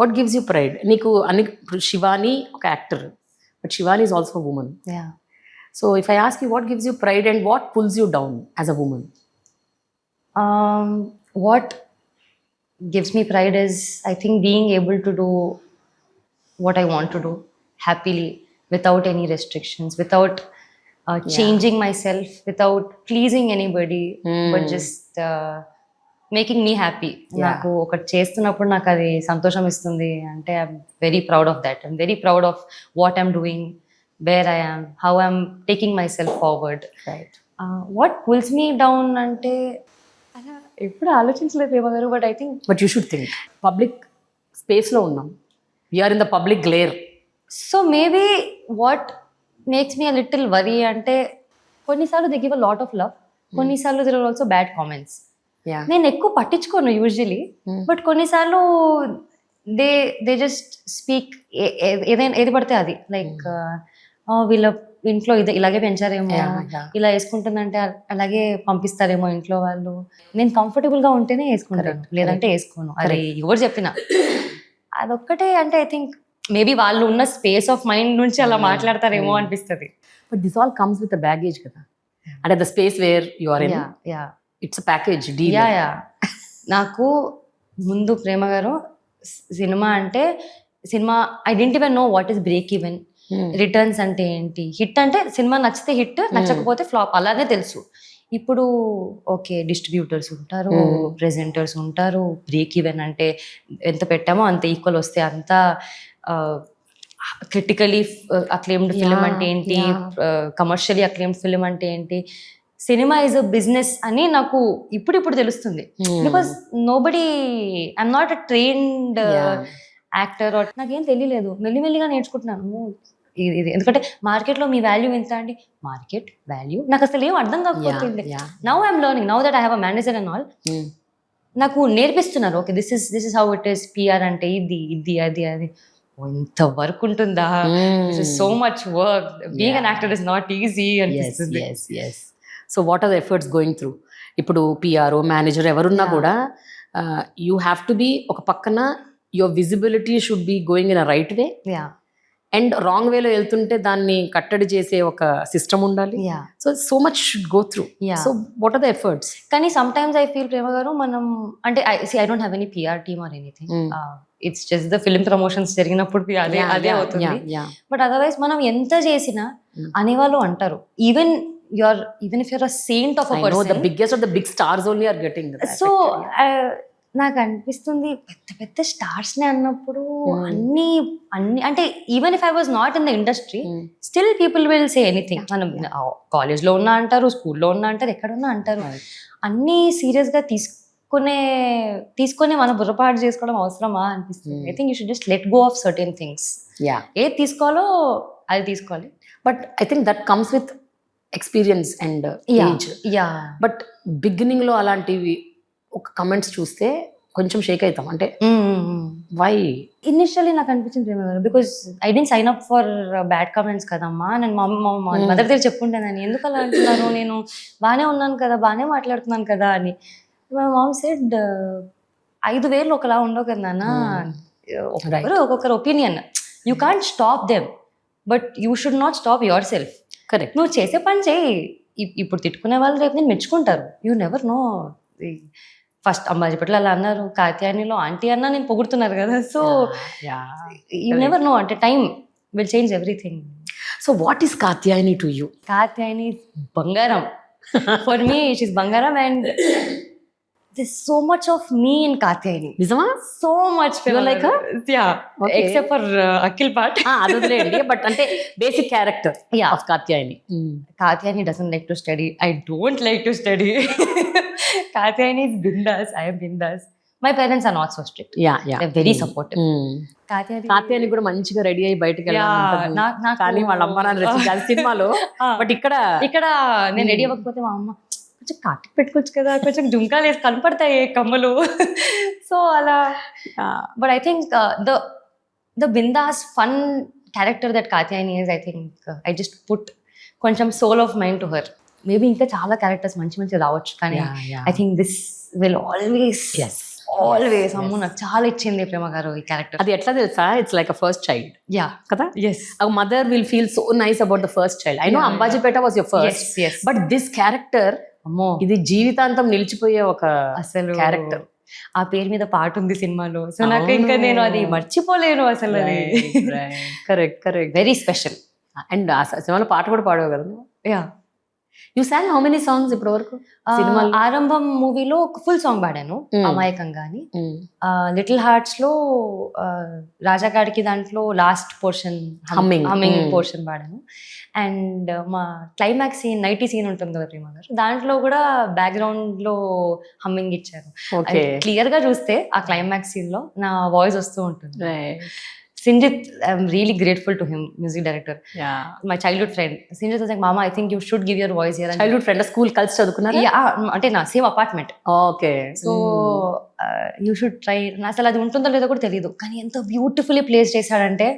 what gives you pride? నీకు శివాని ఒక actor, but Shivani is also a woman. Yeah. So if I ask you, what gives you pride and what pulls you down as a woman? What gives me pride is, I think, being able to do what I want to do happily, without any restrictions, without changing myself, without pleasing anybody, but just making me happy. నాకు ఒకటి చేస్తున్నప్పుడు నాకు అది సంతోషం ఇస్తుంది అంటే I'm very proud of that. I'm very proud of what I'm doing, where I am, how I'm taking myself forward. What pulls me down అంటే అలా ఎప్పుడు ఆలోచించలేదు Prema garu. But I think, but you should think, public స్పేస్లో ఉన్నాం, we're in the public glare. So maybe what makes me a little worry అంటే కొన్నిసార్లు they give a lot of love, కొన్నిసార్లు there are also bad comments. నేను ఎక్కువ పట్టించుకోను usually, but కొన్నిసార్లు they just speak ఏది పడితే అది. లైక్ వీళ్ళ ఇంట్లో ఇలాగే పెంచారేమో, ఇలా వేసుకుంటుందంటే అలాగే పంపిస్తారేమో ఇంట్లో వాళ్ళు. నేను కంఫర్టబుల్ గా ఉంటేనే వేసుకుంటాను, లేదంటే వేసుకోను. అది ఎవరు చెప్పినా అదొక్కటే. అంటే ఐ థింక్ మేబీ వాళ్ళు ఉన్న స్పేస్ ఆఫ్ మైండ్ నుంచి అలా మాట్లాడతారేమో అనిపిస్తుంది. But this all comes with a baggage కదా, అంటే the space where you are in, it's a package deal. నాకు ముందు ప్రేమ గారు సినిమా అంటే cinema I didn't even know what is break even, returns అంటే ఏంటి, హిట్ అంటే సినిమా నచ్చితే హిట్, నచ్చకపోతే ఫ్లాప్, అలానే తెలుసు. ఇప్పుడు ఓకే డిస్ట్రిబ్యూటర్స్ ఉంటారు, ప్రెజెంటర్స్ ఉంటారు, బ్రేక్ ఈవెన్ అంటే ఎంత పెట్టామో అంత ఈక్వల్ వస్తే అంత, క్రిటికలీ అక్లెయిమ్డ్ ఫిలిం అంటే ఏంటి, కమర్షియలీ అక్లెయిమ్డ్ ఫిలిం అంటే ఏంటి, సినిమా ఈజ్ అ బిజినెస్ అని నాకు ఇప్పుడు తెలుస్తుంది. Because nobody, I'm not a trained actor, నాకేం తెలియలేదు, మెల్లిమెల్లిగా నేర్చుకుంటున్నాను ఇది. ఎందుకంటే మార్కెట్లో మీ వాల్యూ ఎంత అండి, మార్కెట్ వాల్యూ నాకు అసలు ఏం అర్థం కాకపోతుంది. Now I'm learning, now that I have a manager and all, నాకు నేర్పిస్తున్నారు. Okay this is how it is, PR అంటే ఇది అది ఇంత వర్క్ ఉంటుందా, this is so much work, being an actor is not easy అనిపిస్తుంది. So what are the efforts going through? ఇప్పుడు PR manager ఎవరున్నా కూడా యూ హ్యావ్ టు బీ, ఒక పక్కన your visibility should be going in a right way, and wrong వేలో వెళ్తుంటే దాన్ని కట్టడి చేసే ఒక సిస్టమ్ ఉండాలి. So much should go through. So what are the efforts? కానీ sometimes I feel, Prema garu, మనం అంటే I don't have any PR team or anything, it's just the film promotions జరిగినప్పుడు అదే అవుతుంది. బట్ అదర్వైజ్ మనం ఎంత చేసినా అనేవాళ్ళు అంటారు, even if you're a saint of a person, the biggest of the big stars only are getting that. So నాకు అనిపిస్తుంది పెద్ద స్టార్స్ ని అన్నప్పుడు అన్ని అంటే even if I was not in the industry, still people will say anything. మనం కాలేజ్లో ఉన్నా అంటారు, స్కూల్లో ఉన్నా అంటారు, ఎక్కడున్నా అంటారు. అన్ని సీరియస్ గా తీసుకొని మన బుర్రపాటు చేసుకోవడం అవసరమా అనిపిస్తుంది. I think you should just let go of certain things. ఏది తీసుకోవాలో అది తీసుకోవాలి. But I think that comes with experience and age. But beginning లో అలాంటివి ఒక కమెంట్స్ చూస్తే కొంచెం షేక్ అవుతాం. అంటే వై? ఇనిషియల్లీ నాకు అనిపించింది Prema garu, because I didn't sign up for bad comments కదమ్మా. నేను మా మదర్ దగ్గర చెప్పుకుంటాను, ఎందుకు అలా అంటున్నారు, నేను బాగానే ఉన్నాను కదా, బాగానే మాట్లాడుతున్నాను కదా అని. మై మామ్ సెడ్ 5,000 ఒకలా ఉండవు కదా నాన్న, ఒక్కొక్కరు opinion, you can't stop them, but you should not stop your self. Correct. నువ్వు చేసే పని చేయి. ఇప్పుడు తిట్టుకునే వాళ్ళు రేపు నేను మెచ్చుకుంటారు. You never no. ఫస్ట్ అంబాజీపేటలో అలా అన్నారు, కాత్యాయనిలో ఆంటీ అన్నా నేను పొగుడుతున్నారు కదా. సో యూ నెవర్ నో, అంటే time will change everything. So what is Katyayani to you? Katyayani బంగారం. ఫర్ మీ షీస్ బంగారం, and there's so much of me in Katyayani. Nijama? So much. You like her? Yeah. Okay. Except for Akhil part. Adudlendi, but ante basic character of Katyayani. Katyayani doesn't like to study. I don't like to study. Katyayani is bindas. I am bindas. My parents are not so strict. They're very supportive. Katyayani కూడా మంచిగా ready అయ్యి బయటకు వెళ్ళాలి, కానీ వాళ్ళ అమ్మ నాన్న రచించాలి సినిమాలో. బట్ ఇక్కడ నేను రెడీ అవ్వకపోతే మా అమ్మ కొంచెం కాటికి పెట్టుకోవచ్చు కదా, కొంచెం జుంకాలు వేసి కనపడతాయి కమ్మలు. సో అలా. But I think the bindaas fun character that Katyayani is, I think I just put కొంచెం soul of mind to her. Maybe ఇంకా చాలా క్యారెక్టర్స్ మంచి రావచ్చు, కానీ I think this will always Ammu నాకు చాలా ఇచ్చింది ప్రేమ గారు ఈ క్యారెక్టర్. అది ఎట్లా తెలుసా, it's like a first child. కదా. Yes. A mother will feel so nice about the first child. I know Ambajipeta was your first. Yes. But this character, ఇది జీవితాంతం నిలిచిపోయే ఒక అసలు క్యారెక్టర్. ఆ పేరు మీద పాట ఉంది సినిమాలో. సో నాకు ఇంకా నేను అది మర్చిపోలేను అసలు. అది కరెక్ట్. Very special. అండ్ ఆ సినిమాలో పాట కూడా పాడావు కదా. You song how many songs ఇప్పటి వరకు? ఆరంభం మూవీలో ఒక ఫుల్ సాంగ్ పాడాను, అమాయకంగా అని. లిటిల్ హార్ట్స్ లో రాజాగాడికి దాంట్లో లాస్ట్ పోర్షన్ హమ్మింగ్ పోర్షన్ పాడాను. అండ్ మా క్లైమాక్స్ సీన్, నైటీ సీన్ ఉంటుంది కదా ప్రేమ గారు, దాంట్లో కూడా బ్యాక్గ్రౌండ్ లో హమ్మింగ్ ఇచ్చారు. క్లియర్ గా చూస్తే ఆ క్లైమాక్స్ సీన్ లో నా వాయిస్ వస్తూ ఉంటుంది. Sinjit, I'm really grateful to him, music director. My childhood friend. Sinjit was like, Mama, I think you should give your voice here. Childhood friend, school కలిసి చదువుకున్నారా? అంటే నా same apartment. Okay. So you should try. అసలు అది ఉంటుందో లేదో కూడా తెలియదు, కానీ ఎంత బ్యూటిఫుల్లీ ప్లేస్ చేశాడంటే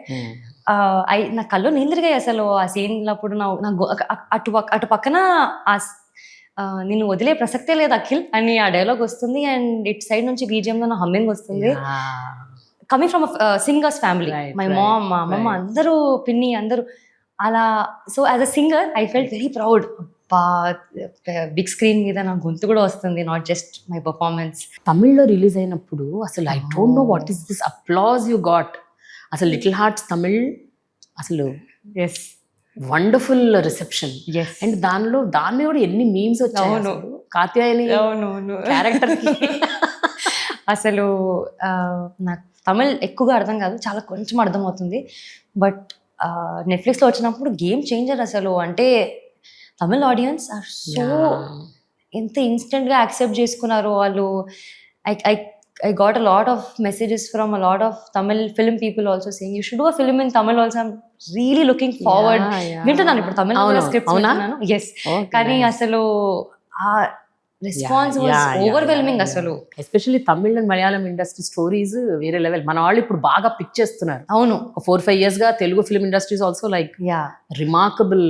నా కళ్ళు నీళ్ళిరిగాయి అసలు ఆ సీన్ అప్పుడు. అటు పక్కన నేను వదిలే ప్రసక్తే లేదు అఖిల్ అని ఆ డైలాగ్ వస్తుంది, అండ్ ఇట్ సైడ్ నుంచి బీజిఎం లో నా హమ్మింగ్ వస్తుంది. Coming from singers family, my mom, మా అమ్మమ్మ, అందరూ పిన్ని అందరూ అలా. So as a singer I felt very proud. Big screen మీద నా గొంతు కూడా వస్తుంది, నాట్ జస్ట్ మై పర్ఫార్మెన్స్. తమిళ్లో రిలీజ్ అయినప్పుడు అసలు I don't know what is this applause you got. అసలు లిటిల్ హార్ట్స్ తమిళ్ అసలు yes wonderful reception. Yes and దాని మీద కూడా ఎన్ని మీమ్స్ వచ్చాయి. అవును. అసలు కాత్యాయని అవునవును. క్యారెక్టర్ అసలు నాకు తమిళ్ ఎక్కువగా అర్థం కాదు, చాలా కొంచెం అర్థమవుతుంది. బట్ నెట్ఫ్లిక్స్లో వచ్చినప్పుడు గేమ్ చేంజర్ అసలు. అంటే తమిళ్ ఆడియన్స్ ఆర్ సో ఎంత ఇన్స్టెంట్గా యాక్సెప్ట్ చేసుకున్నారు వాళ్ళు. I got a lot of messages from a lot of Tamil film people also saying you should do a film in Tamil also. I'm really looking forward. వింటున్నాను ఇప్పుడు తమిళ scripts వింటున్నాను. Yes, కానీ అసలు ఆ రెస్పాన్స్ వాస్ ఓవర్వెల్మింగ్ అసలు. Especially Tamil and Malayalam industry stories వేరే level. మన వాళ్ళు ఇప్పుడు బాగా పిక్ చేస్తున్నారు. అవును, 4-5 years గా Telugu film industries also like remarkable.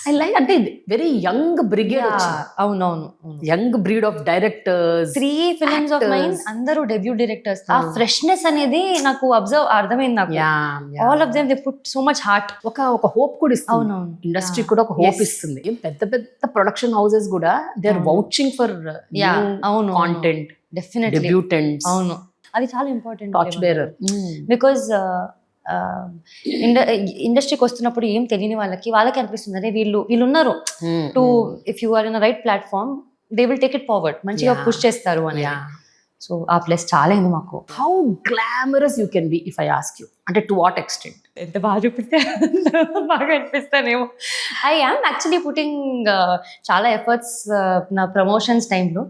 I like అంటే వెరీ యంగ్ బ్రిగేడ్. అవునవును, young breed of directors. 3 films of mine అందరూ డెబ్యూ డైరెక్టర్స్. ఆ ఫ్రెష్నెస్ అనేది నాకు అర్థమైంది. నాకు all of them they put so much heart. ఒక హోప్ కూడా ఇస్తుంది. అవునవును, ఇండస్ట్రీ కూడా ఒక హోప్ ఇస్తుంది. పెద్ద పెద్ద ప్రొడక్షన్ హౌసెస్ కూడా దే ఆర్ వౌచింగ్ ఫర్ అవును, కాంటెంట్, డెఫినెట్లీ డెబ్యూటెంట్స్. అవును, అది చాలా ఇంపార్టెంట్. Torch bearer. బికాజ్ ఇండస్ట్రీకి వస్తున్నప్పుడు ఏం తెలియని వాళ్ళకి అనిపిస్తుంది అదే వీళ్ళు ఉన్నారు too, if you are in right platform they will take it forward, మంచిగా పుష్ చేస్తారు అని. సో ఆ ప్లస్ చాలా అయింది మాకు. How glamorous you can be if I ask you, అంటే టు వాట్ ఎక్స్టెంట్? ఎంత బాగా చూపిస్తే బాగా అనిపిస్తానేమో. ఐ యామ్ యాక్చువల్లీ పుట్టింగ్ చాలా ఎఫర్ట్స్ నా ప్రమోషన్స్ టైంలో,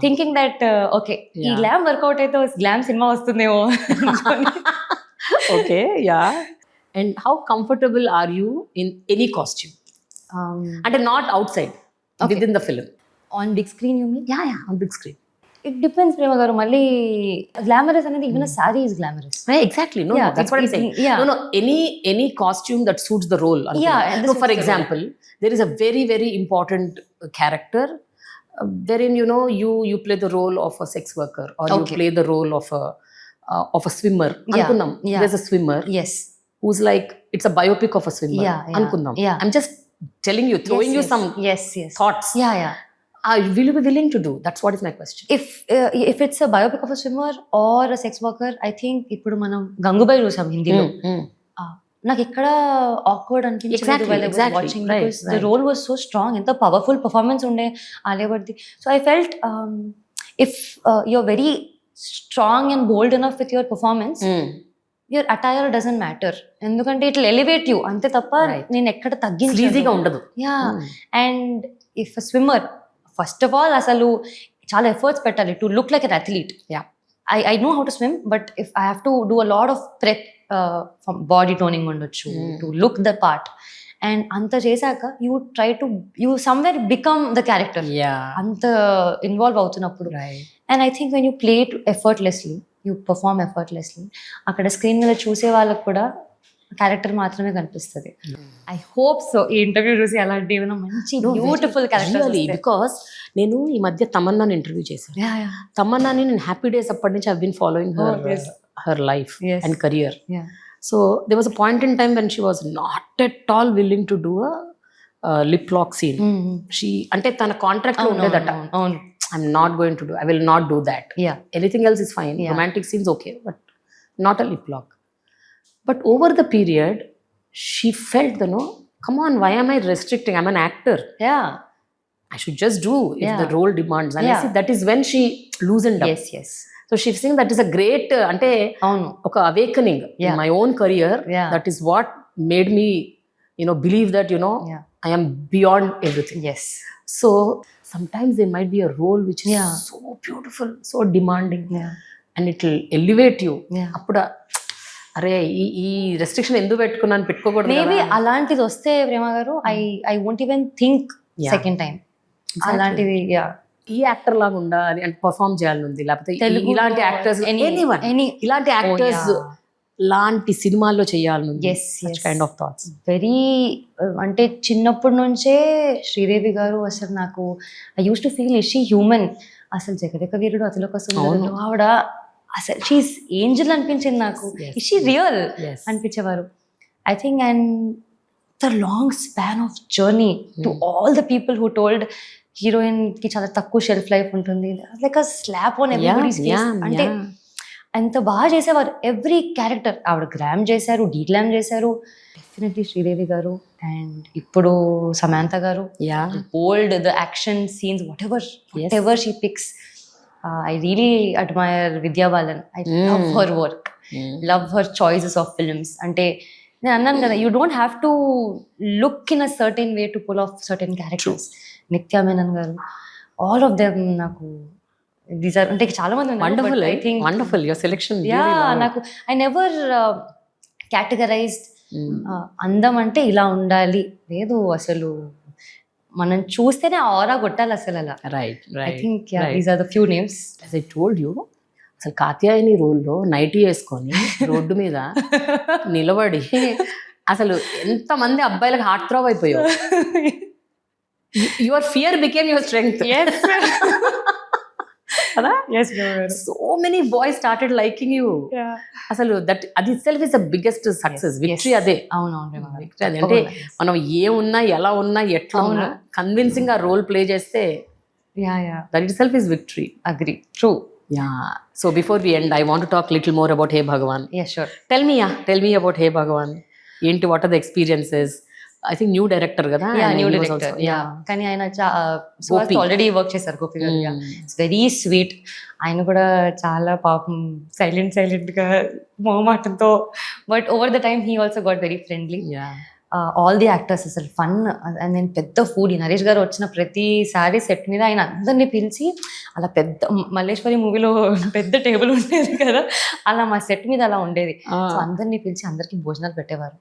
థింకింగ్ దట్ ఓకే ఈ గ్లామ్ వర్కౌట్ అయితే గ్లామ్ సినిమా వస్తుందేమో. Okay, yeah. And how comfortable are you in any costume? అంటే not outside, within the film. On big screen you mean? Ya, on big screen. It depends, Prema garu. Mali glamorous anedi even a saree is glamorous. Exactly. No, that's what I'm saying. No, any costume that suits the role. No, for example, there is a very, very important character wherein you play the role of a sex worker, or you play the role of a swimmer. Anukundam. There's a swimmer. Yes. Who's like, it's a biopic of a swimmer. Anukundam. I'm just telling you, throwing you some thoughts. Yeah. Will you be willing to do? That's what is my question. If it's a biopic of a swimmer or a sex worker, I think ఇప్పుడు మనం గంగూబాయ్ చూసాం హిందీలో. నాకు ఎక్కడ awkward అనిపించలేదు while I was watching, because the role was so strong. ఎంత powerful performance ఉండే Alia Bhatt. So I felt if you're very strong and bold enough with your performance, your attire doesn't matter. ఎందుకంటే it will elevate you అంతే తప్ప నేను ఎక్కడ తగ్గించలేదు. ఈజీగా ఉండదు. And if a swimmer, first of all అసలు చాలా ఎఫర్ట్స్ పెట్టాలి to look like an athlete. I know how to swim, but if I have to do a lot of prep, body toning ఉండొచ్చు to look the part. And అంత చేశాక you somewhere become the character. అంత involve అవుతున్నప్పుడు. And I think when you play it effortlessly, you perform effortlessly, అక్కడ screen మీద చూసే వాళ్ళకు కూడా క్యారెక్టర్ మాత్రమే కనిపిస్తుంది. ఐ హోప్ సో ఈ ఇంటర్వ్యూ చూసి అలాంటి మంచి బ్యూటిఫుల్ క్యారెక్టర్. బికాస్ నేను ఈ మధ్య తమన్నాని ఇంటర్వ్యూ చేశాను. తమన్నాని నేను హ్యాపీ డేస్ అప్పటి నుంచి I been following her life and career. So there was a point in time when she was not at all willing to do a lip lock scene. She అంటే తన contract లో ఉండేదట, I'm not going to do, I will not do that. Anything else is fine. Romantic scenes okay, but not a lip lock. But over the period, she felt, come on, why am I restricting? I'm an actor. I should just do if the role demands. And I see that is when she loosened up. Yes. So she's saying that is a great, ante oka awakening in my own career. That is what made me, believe that, I am beyond everything. Yes. So sometimes there might be a role which is so beautiful, so demanding, and it will elevate you. Appuda అరే ఈ restriction ఎందుకు పెట్టుకున్నాను, పెట్టుకోకూడదు. Maybe అలాంటిది వస్తే ప్రేమ garu I won't even think second time అలాంటిది. ఈ actor లాగా ఉండాలి అంటే పర్ఫార్మ్ చేయాలని ఉంది, లేకపోతే ఇలాంటి యాక్టర్స్ ఇలాంటి యాక్టర్స్ లాంటి సినిమాల్లో చేయాలని ఉంది. కైండ్ ఆఫ్ థాట్స్ వెరీ, అంటే చిన్నప్పటి నుంచే శ్రీదేవి గారు అసలు నాకు I use to feel is she human. అసలు జగదేక వీరుడు, అతిలోక సుందరుడు, ఆవిడ అసలు షీస్ ఏంజల్ అనిపించింది నాకు. ఇస్ షీ రియల్ అనిపించేవారు. I think. అండ్ అంత long span of journey to all the people who told heroine కి చాలా తక్కువ షెల్ఫ్ లైఫ్ ఉంటుంది, like a slap on everybody's face. అంటే ఎంత బాగా చేసేవారు ఎవ్రీ క్యారెక్టర్. ఆవిడ గ్రామ్ చేశారు, డీగ్లామ్ చేశారు, డెఫినెట్లీ శ్రీదేవి గారు, అండ్ ఇప్పుడు Samantha garu. Bold the action scenes, whatever she picks. I really admire Vidya Balan. I love her work, love her choices of films. అంటే నేను అన్నాను కదా, you don't have to look in a certain way to pull off certain characters. నిత్యా మేనన్ గారు, all of them నాకు these are, అంటే చాలా మంది ఉన్నారు. Wonderful, I think wonderful your selection. నాకు I never categorized అందం అంటే ఇలా ఉండాలి లేదు, అసలు మనం చూస్తేనే ఆరా కొట్టాలి అసలు అలా. Right I right think these are the few names. as I told you, అసలు కాత్యాయని రోల్లో నైటీ వేసుకొని రోడ్డు మీద నిలబడి అసలు ఎంతమంది అబ్బాయిలకు హార్ట్ థ్రోవ్ అయిపోయావు. Your fear became your strength. కదా, so many boys started liking you. అసలు దట్ అది itself is the biggest success, victory అదే. అవునవును, అంటే మనం ఏమున్నా ఎలా ఉన్నా ఎట్లా ఉన్నా కన్విన్సింగ్ ఆ రోల్ ప్లే చేస్తే that it self is victory. Agree, true. So before we end, I want to talk little more about Hey Bhagavan. Yeah, sure. Tell me about Hey Bhagavan. ఏంటి, what are the experiences? I think new director కదా. New director. కానీ ఆయన already work చేశారు, Gopi garu. It's very sweet. ఆయన కూడా చాలా పాపం silent గా మొహమాటంతో, but over the time he also got very friendly. All the actors అసలు ఫన్. నేను పెద్ద ఫుడ్, నరేష్ గారు వచ్చిన ప్రతిసారి సెట్ మీద ఆయన అందరినీ పిలిచి అలా పెద్ద మల్లేశ్వరి మూవీలో పెద్ద టేబుల్ ఉండేది కదా, అలా మా సెట్ మీద అలా ఉండేది. సో అందరినీ పిలిచి అందరికీ భోజనాలు పెట్టేవారు.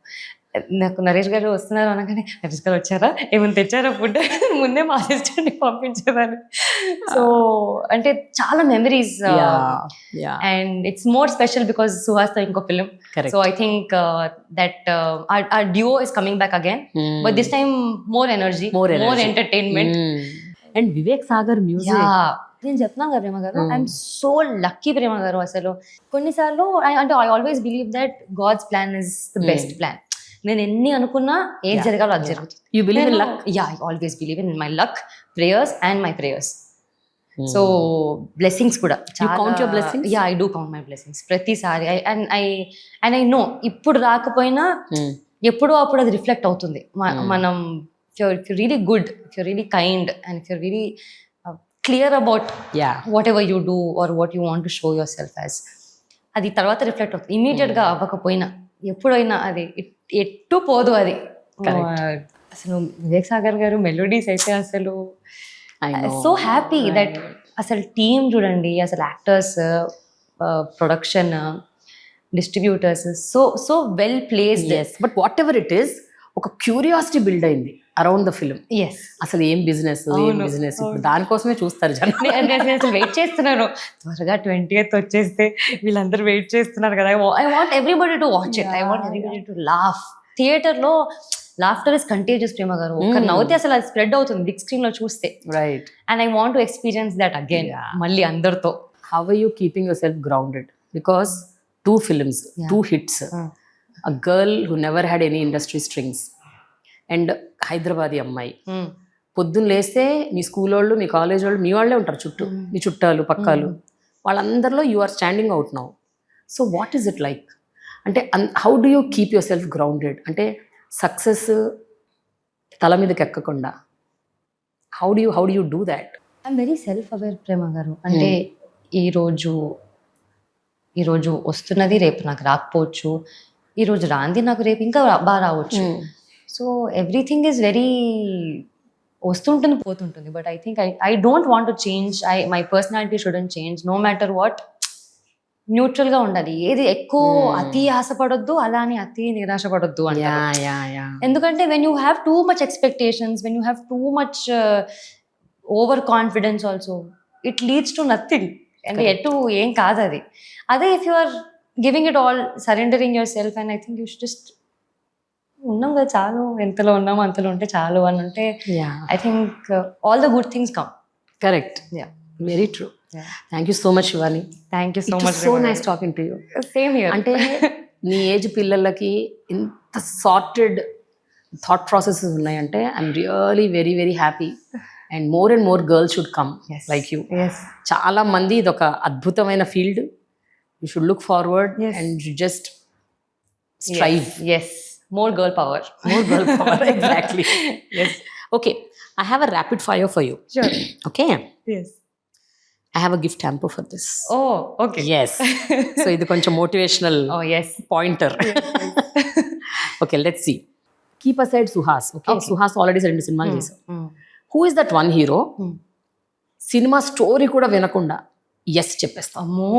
నాకు నరేష్ గారు వస్తున్నారు అనగానే, నరేష్ గారు వచ్చారా, ఏమైనా తెచ్చారా ఫుడ్, ముందే మా అసిస్టెంట్ని పంపించేదాన్ని. సో అంటే చాలా memories. And it's more special because సుహాస్తో ఇంకో film. So I think that our duo is coming back again, but this time more energy, more entertainment. And Vivek Sagar music. నేను చెప్తున్నాను కదా ప్రేమ గారు, ఐఎమ్ సో లక్కీ ప్రేమ గారు. అసలు కొన్నిసార్లు అంటే I always believe that God's plan is the best plan. నేను ఎన్ని అనుకున్నా ఏం జరగాలో అది జరుగుతుంది. You believe in luck? Yeah, I always believe in my luck, prayers and my prayers. So blessings కూడా. You count your blessings? Yeah, I do count my blessings. ప్రతిసారి I know ఇప్పుడు రాకపోయినా ఎప్పుడో అప్పుడు అది రిఫ్లెక్ట్ అవుతుంది. మనం if you're really good, if you're really kind, and if you're really clear about whatever you do or what you want to show yourself as, అది తర్వాత రిఫ్లెక్ట్ అవుతుంది. ఇమీడియట్ గా అవ్వకపోయినా ఎప్పుడైనా అది ఎట్టు పోదు అది. అసలు వివేక్ సాగర్ గారు మెలోడీస్ అయితే అసలు సో హ్యాపీ దట్ అసలు టీమ్ చూడండి, అసలు actors, production, distributors, so well placed. But what ever it is, ఒక క్యూరియాసిటీ బిల్డ్ అయింది అరౌండ్ ద ఫిల్మ్. అసలు ఏం బిజినెస్ ఇప్పుడు దానికోసమే చూస్తారు జనం. అసలు వెయిట్ చేస్తున్నారు, త్వరగా 20th వచ్చేస్తే వీళ్ళందరూ వెయిట్ చేస్తున్నారు కదా. I want everybody to watch it, I want everybody to laugh. Theatre లో లాఫ్టర్ ఇస్ కంటేజియస్ ప్రేమ గారు. ఒక నవ్వుతే అసలు అది స్ప్రెడ్ అవుతుంది బిగ్ స్క్రీన్ లో చూస్తే. Right. And I want to experience that again, మళ్ళీ అందరితో. How are you keeping yourself grounded? Because 2 films, 2 hits, a girl who never had any industry strings, and Hyderabadi అమ్మాయి. పొద్దున్న లేస్తే మీ స్కూల్ వాళ్ళు, మీ college వాళ్ళు, మీ వాళ్ళే ఉంటారు చుట్టూ, మీ చుట్టాలు పక్కాలు, వాళ్ళందరిలో you are standing out now. So what is it like? అంటే how do you keep yourself grounded? అంటే సక్సెస్ తల మీదకి ఎక్కకుండా how do you do that? I'm very self aware Prema garu. అంటే ఈరోజు వస్తున్నది రేపు నాకు రాకపోవచ్చు, ఈరోజు రాంది నాకు రేపు ఇంకా బాగా రావచ్చు. సో ఎవ్రీథింగ్ ఈజ్ వెరీ వస్తుంటుంది పోతుంటుంది. But I think I don't want to change. My personality shouldn't change no matter what. Neutral గా ఉండాలి. ఏది ఎక్కువ అతి ఆశపడొద్దు, అలా అని అతి నిరాశపడొద్దు అంటారు. ఎందుకంటే when you have too much expectations, when you have too much over confidence also, it leads to nothing. అంటే ఎటు ఏం కాదు అది. అదే if you are giving it all, surrendering yourself, and I think you should just ఉన్నాం కదా చాలు, ఎంతలో ఉన్నామో అంతలో ఉంటే చాలు అని అంటే I think all the good things come. Correct. Very true. Thank you so much Shivani. Thank you so much. So nice talking to you. Same here. అంటే నీ ఏజ్ పిల్లలకి ఇంత సార్టెడ్ థాట్ ప్రాసెసెస్ ఉన్నాయంటే I'm really very very happy. And more girls should come like you. Yes చాలా మంది ఇది ఒక అద్భుతమైన field. You should look forward Yes. And you just strive. Yes more girl power. More girl power. Exactly. Yes. Okay. I have a rapid fire for you. Sure. Okay. Yes I have a gift hamper for this. Oh okay. Yes. So ఇది కొంచెం motivational oh yes pointer. Okay, let's see. Keep aside Suhas. Okay. Suhas already 2 సినిమాలు చేశారు. Who is that one hero? Cinema story కూడా వినకుండా yes చెప్పేస్తాం. అమ్మో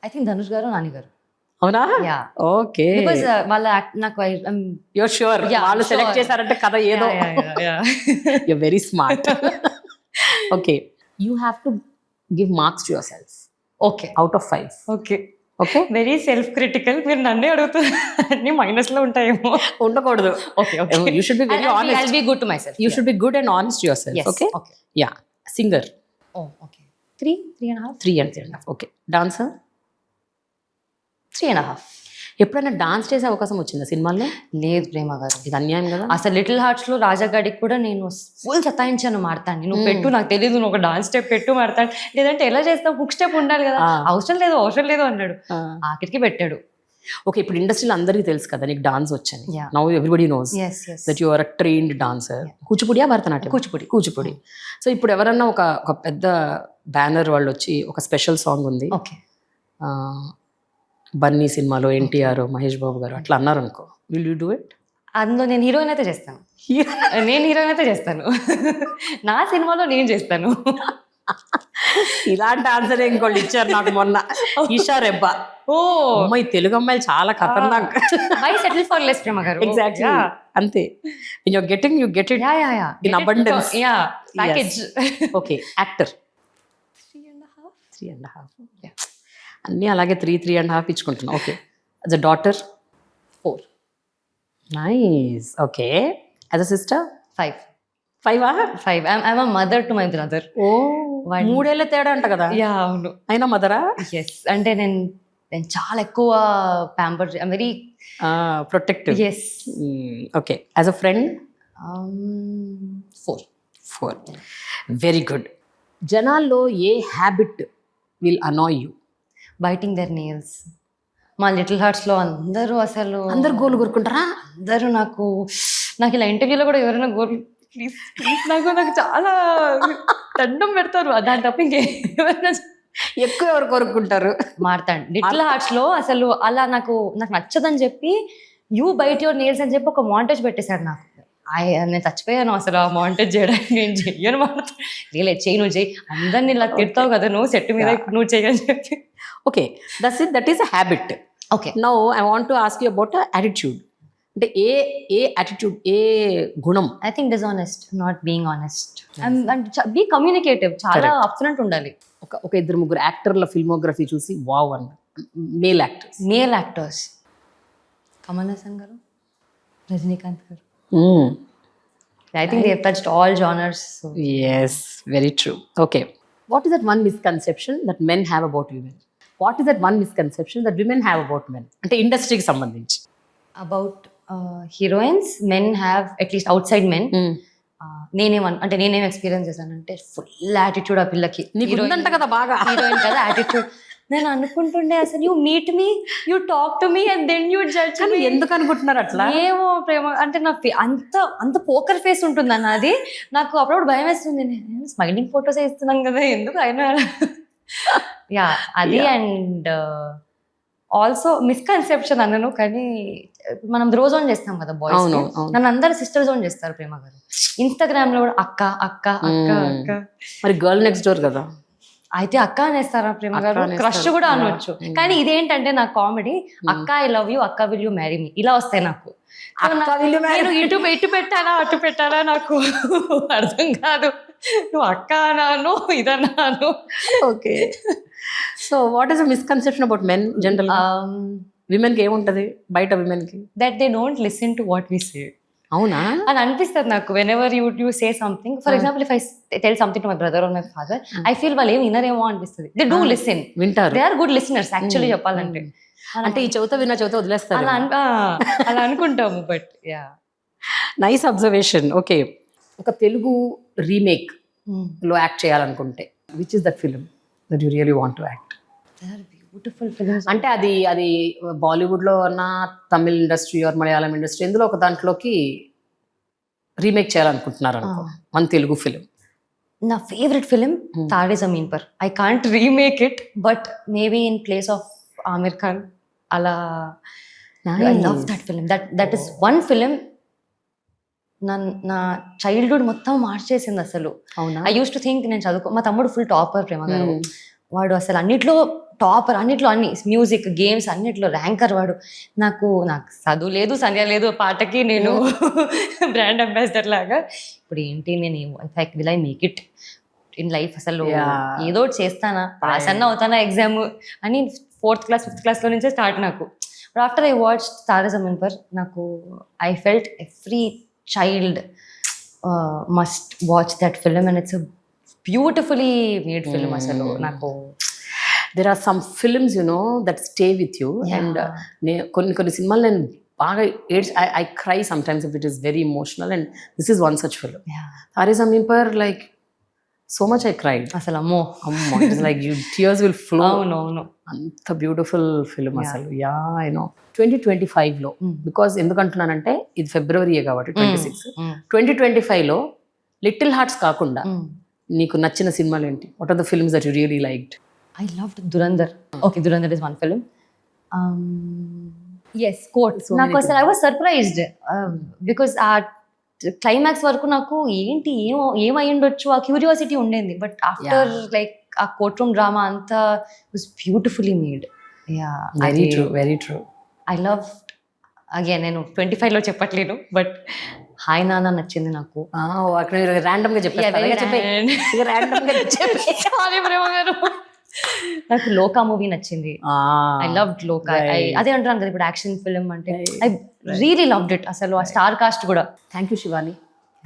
I think Dhanush గారు నాని గారు. అవునా? Yeah okay. బికాజ్ వాళ్ళ నాకు యూర్ షూర్ వాళ్ళు సెలెక్ట్ చేశారంటే కథ ఏదో. You're very smart. Okay. You have to give marks to yourself okay out of 5. Okay Okay? Very self critical. మీరు నన్నే అడుగుతున్నారు. అన్ని మైనస్ లో ఉంటాయేమో. ఉండకూడదు. Okay okay. You should be very honest. I'll be good to myself. You should be good and honest to yourself. Yes. Okay? Okay. Yeah. Singer. Oh, okay. 3.5. 3 and 3.5. Okay. Dancer. 3.5. ఎప్పుడైనా dance చేసే అవకాశం వచ్చిందా సినిమాల్లో? లేదు ప్రేమ గారు. ఇది అన్యాయం కదా. అసలు లిటిల్ హార్ట్స్ లో రాజాగాడికి కూడా నేను ఫుల్ సతాయించాను మాడతాను. నువ్వు పెట్టు, నాకు తెలియదు, నువ్వు ఒక డాన్స్ స్టెప్ పెట్టు మాడతాను. లేదంటే ఎలా చేస్తావు, హుక్ స్టెప్ ఉండాలి కదా. అవసరం లేదు అన్నాడు. ఆఖరికి పెట్టాడు. ఓకే, ఇప్పుడు ఇండస్ట్రీలో అందరికీ తెలుసు కదా నీకు డాన్స్ వచ్చని. Yeah. Now everybody knows yes yes that you are a trained dancer. కూచిపూడియా భరతనాట్యం? కూచిపూడి. సో ఇప్పుడు ఎవరన్నా ఒక పెద్ద బ్యానర్ వాళ్ళు వచ్చి ఒక స్పెషల్ సాంగ్ ఉంది, ఓకే బన్నీ సినిమాలో ఎన్టీఆర్ మహేష్ బాబు గారు అట్లా అన్నారు అనుకో, విల్ యూ డూ ఇట్? అందులో నేను హీరోయిన్ అయితే చేస్తాను. నా సినిమాలో నేను చేస్తాను. ఇలాంటి ఆన్సర్ ఇంకోళ్ళు ఇచ్చారు నాకు మొన్న. ఈషా రెబ్బా. ఓ అమ్మాయి తెలుగు అమ్మాయిలు చాలా ఖతర్నాక్. Why settle for less Prema garu. Exactly అంతే. You get it in abundance. Package. Okay, actor 3.5. అన్నీ అలాగే 3.5 ఇచ్చుకుంటున్నా. Okay, as a daughter 4. Nice. Okay, as a sister 5. 5. I'm a mother to my brother. ఓ 3 ఏళ్ళ తేడా అంట కదా. యా అవును. అయినా మదరా? ఎస్ అంటే నేను చాలా ఎక్కువ pamper, very protective. Yes. Okay, as a friend 4. Very good. జనాల్లో ఏ habit will annoy you? Biting their nails. మా లిటిల్ హార్ట్స్ లో అందరూ అసలు అందరు గోలు కొరుకుంటారా? అందరూ నాకు ఇలా ఇంటర్వ్యూలో కూడా ఎవరైనా గోల్ ప్లీజ్ నాకు చాలా దండం పెడతారు. దాని తప్ప ఇంకేమైనా ఎక్కువ ఎవరు కొరుకుంటారు? మాడతాడు. లిటిల్ హార్ట్స్ లో అసలు అలా నాకు నచ్చదని చెప్పి యూ బైట్ యువర్ నెయిల్స్ అని చెప్పి ఒక మాంటేజ్ పెట్టేశాడు నాకు. నేను చచ్చిపోయాను అసలు ఆ మాంటేజ్ చేయడానికి. నేను చెయ్యను మాడతాను. లేదు చెయ్యి, నువ్వు చెయ్యి, అందరిని ఇలా తిడతావు కదా నువ్వు సెట్ మీద, నువ్వు చెయ్యని చెప్పి. Okay, that is a habit. Okay, now I want to ask you about attitude. అంటే ఏ యాటిట్యూడ్, ఏ గుణం? I think dishonest, not being honest, and be communicative. చాలా అప్సరెంట్ ఉండాలి. ఒక 2-3 యాక్టర్ల ఫిల్మోగ్రఫీ చూసి వావ్ అన్న. మేల్ యాక్టర్స్ కమల్ హాసన్ గారు, రజనీకాంత్ గారు. I think they have touched all genres. So. Yes, very true. Okay. What is that one misconception that men have about women? What is that one misconception that women have about men? అంటే ఇండస్ట్రీకి సంబంధించి. About heroines, men have, at least outside men, నేనేం experience చేశానంటే full attitude ఆ పిల్లకి. నీకు ఉందంట కదా బాగా. హీరోయిన్ కదా యాటిట్యూడ్. నేను అనుకుంటుండే అసలు you meet me, you talk to me and then you judge me. ఎందుకు అనుకుంటున్నారు అట్లా? ఏమో ప్రేమ అంటే నా అంత పోకర్ ఫేస్ ఉంటుంది అన్నది. నాకు అప్పుడప్పుడు భయం వేస్తుంది. నేను స్మైలింగ్ ఫొటోస్ ఇస్తున్నాను కదా, ఎందుకు అయినా. యా అది. అండ్ ఆల్సో మిస్కన్సెప్షన్ అన్నను, కానీ మనం బ్రో జోన్ చేస్తాం కదా బాయ్స్, నన్ను అందరు సిస్టర్ జోన్ చేస్తారు ప్రేమ గారు. ఇన్స్టాగ్రామ్ లో కూడా అక్క అక్క అక్క అక్క. మరి గర్ల్ నెక్స్ట్ డోర్ కదా, అయితే అక్క అనేస్తారా ప్రేమ గారు? క్రష్ కూడా అనొచ్చు. కానీ ఇదేంటంటే నా కామెడీ, అక్క ఐ లవ్ యూ, అక్క విల్ యూ మ్యారీ మీ, ఇలా వస్తాయి నాకు. నేను ఇటు పెట్టాలా అటు పెట్టాలా నాకు అర్థం కాదు. నువ్వు అక్క అన్నాను, ఇదన్నాను. Okay, so what is a misconception about men general? విమెన్కి ఏముంటది బయట విమెన్కి? That they don't listen to what we say. అవునా? అని అనిపిస్తుంది నాకు. Whenever you say something, for example if I tell something to my brother or my father, I feel వాళ్ళు ఏమి వినరేమో అనిపిస్తుంది. దే డూ లిసన్, వింటారు. They are good listeners actually చెప్పాలంటే. అంటే ఈ చౌత విన్న చౌత వదిలేస్తారు అలా అనుకుంటాము. But yeah, nice observation. Okay, ఒక తెలుగు రీమేక్ లో యాక్ట్ చేయాలనుకుంటే which is that film that you really want to act? Beautiful films. అంటే అది బాలీవుడ్ లో ఉన్న Tamil industry or Malayalam industry ఎందులో ఒక దాంట్లోకి రీమేక్ చేయాలనుకుంటున్నారు అనుకో, మన తెలుగు ఫిలిం. నా favourite film Taare Zameen Par. I can't remake it, but maybe in place of Aamir Khan అలా. I love that film. That is one film నా చైల్డ్హుడ్ మొత్తం మార్చేసింది అసలు. అవునా? ఐ యూస్ టు థింక్ నేను మా తమ్ముడు ఫుల్ టాపర్ ప్రేమ గారు. వాడు అసలు అన్నిట్లో టాపర్, అన్నిట్లో అన్ని మ్యూజిక్ గేమ్స్ అన్నిట్లో ర్యాంకర్ వాడు. నాకు చదువు లేదు, సంధ్య లేదు, పాటకి నేను బ్రాండ్ అంబాసిడర్ లాగా. ఇప్పుడు ఏంటి నేను will I make it in life? అసలు ఏదో ఒకటి చేస్తానా, పాస్ అన్న అవుతానా ఎగ్జామ్ అని 4th క్లాస్ 5th క్లాస్లో నుంచే స్టార్ట్ నాకు. But after I watch Taare Zameen Par, నాకు I felt every child must watch that film and it's beautifully made film. అసలు నాకు there are some films that stay with you. And కొన్ని సినిమాలు నేను బాగా I cry sometimes if it is very emotional, and this is one such film. Taare Zameen Par, like so much I cried. అసలు అమ్మో like tears will flow. అవునవును, అంత beautiful film అసలు. Yeah, I know. 2025లో, బికాస్ ఎందుకంటున్నానంటే ఇది ఫిబ్రవరియే కాబట్టి 26, 2025లో లిటిల్ హార్ట్స్ కాకుండా నీకు నచ్చిన సినిమాలు ఏంటి? What are the films that you really liked? I loved Dhurandhar. Okay, Dhurandhar is one film. Yes, Court. నాకు అసలు I was surprised because ఆ క్లైమాక్స్ వరకు నాకు ఏంటి ఏమై ఉండొచ్చు ఆ క్యూరియాసిటీ ఉండేది. బట్ ఆఫ్టర్ లైక్ ఆ కోర్ట్ రూమ్ డ్రామా అంతా was beautifully made. Very true, very true. I love again, నేను 25లో చెప్పట్లేదు, బట్ హాయ్ నాన్న నచ్చింది నాకు. అక్కడ ర్యాండమ్ గా చెప్పారు. నాకు లోకా మూవీ నచ్చింది. ఐ లవ్డ్ లోకా. అదే అంటున్నాను కదా, ఇప్పుడు యాక్షన్ ఫిల్మ్ అంటే ఐ రియలీ లవ్డ్ ఇట్. అసలు ఆ స్టార్ కాస్ట్ కూడా. Thank you Shivani,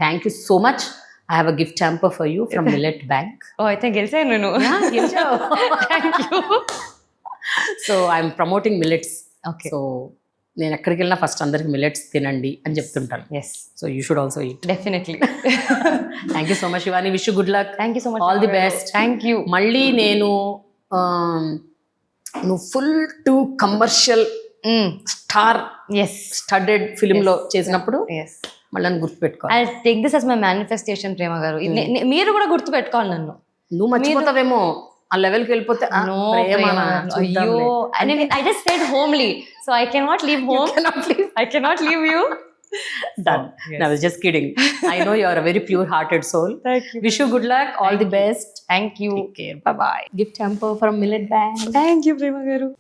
thank you so much. I have a gift hamper for you from Millet Bank. ఓ, అయితే గెలిచాను నేను. Thank you. So I'm promoting millets. Okay. So నేను ఎక్కడికి వెళ్ళినా ఫస్ట్ అందరికి మిల్లెట్స్ తినండి అని చెప్తుంటాను. Yes, so you should also eat. Definitely. Thank you so much Shivani. Wish you good luck. Thank you so much. All the best. Thank you. మళ్ళీ నువ్వు full to commercial star studded film లో చేసినప్పుడు మళ్ళీ నన్ను గుర్తుపెట్టుకోవాలి. I take this as my manifestation ప్రేమ గారు. మీరు కూడా గుర్తు పెట్టుకోవాలి నన్ను. నువ్వు మర్చిపోతావేమో ఆ లెవెల్కి వెళ్ళిపోతే. అయ్యో, I just said homely, so I cannot leave home. I cannot leave you. Done. I was just kidding. I know you are a very pure-hearted soul. Thank you. Wish you good luck. All the best. Thank you. Take care. Bye-bye. Gift hamper from Millet Bank. Thank you, Prema Garu.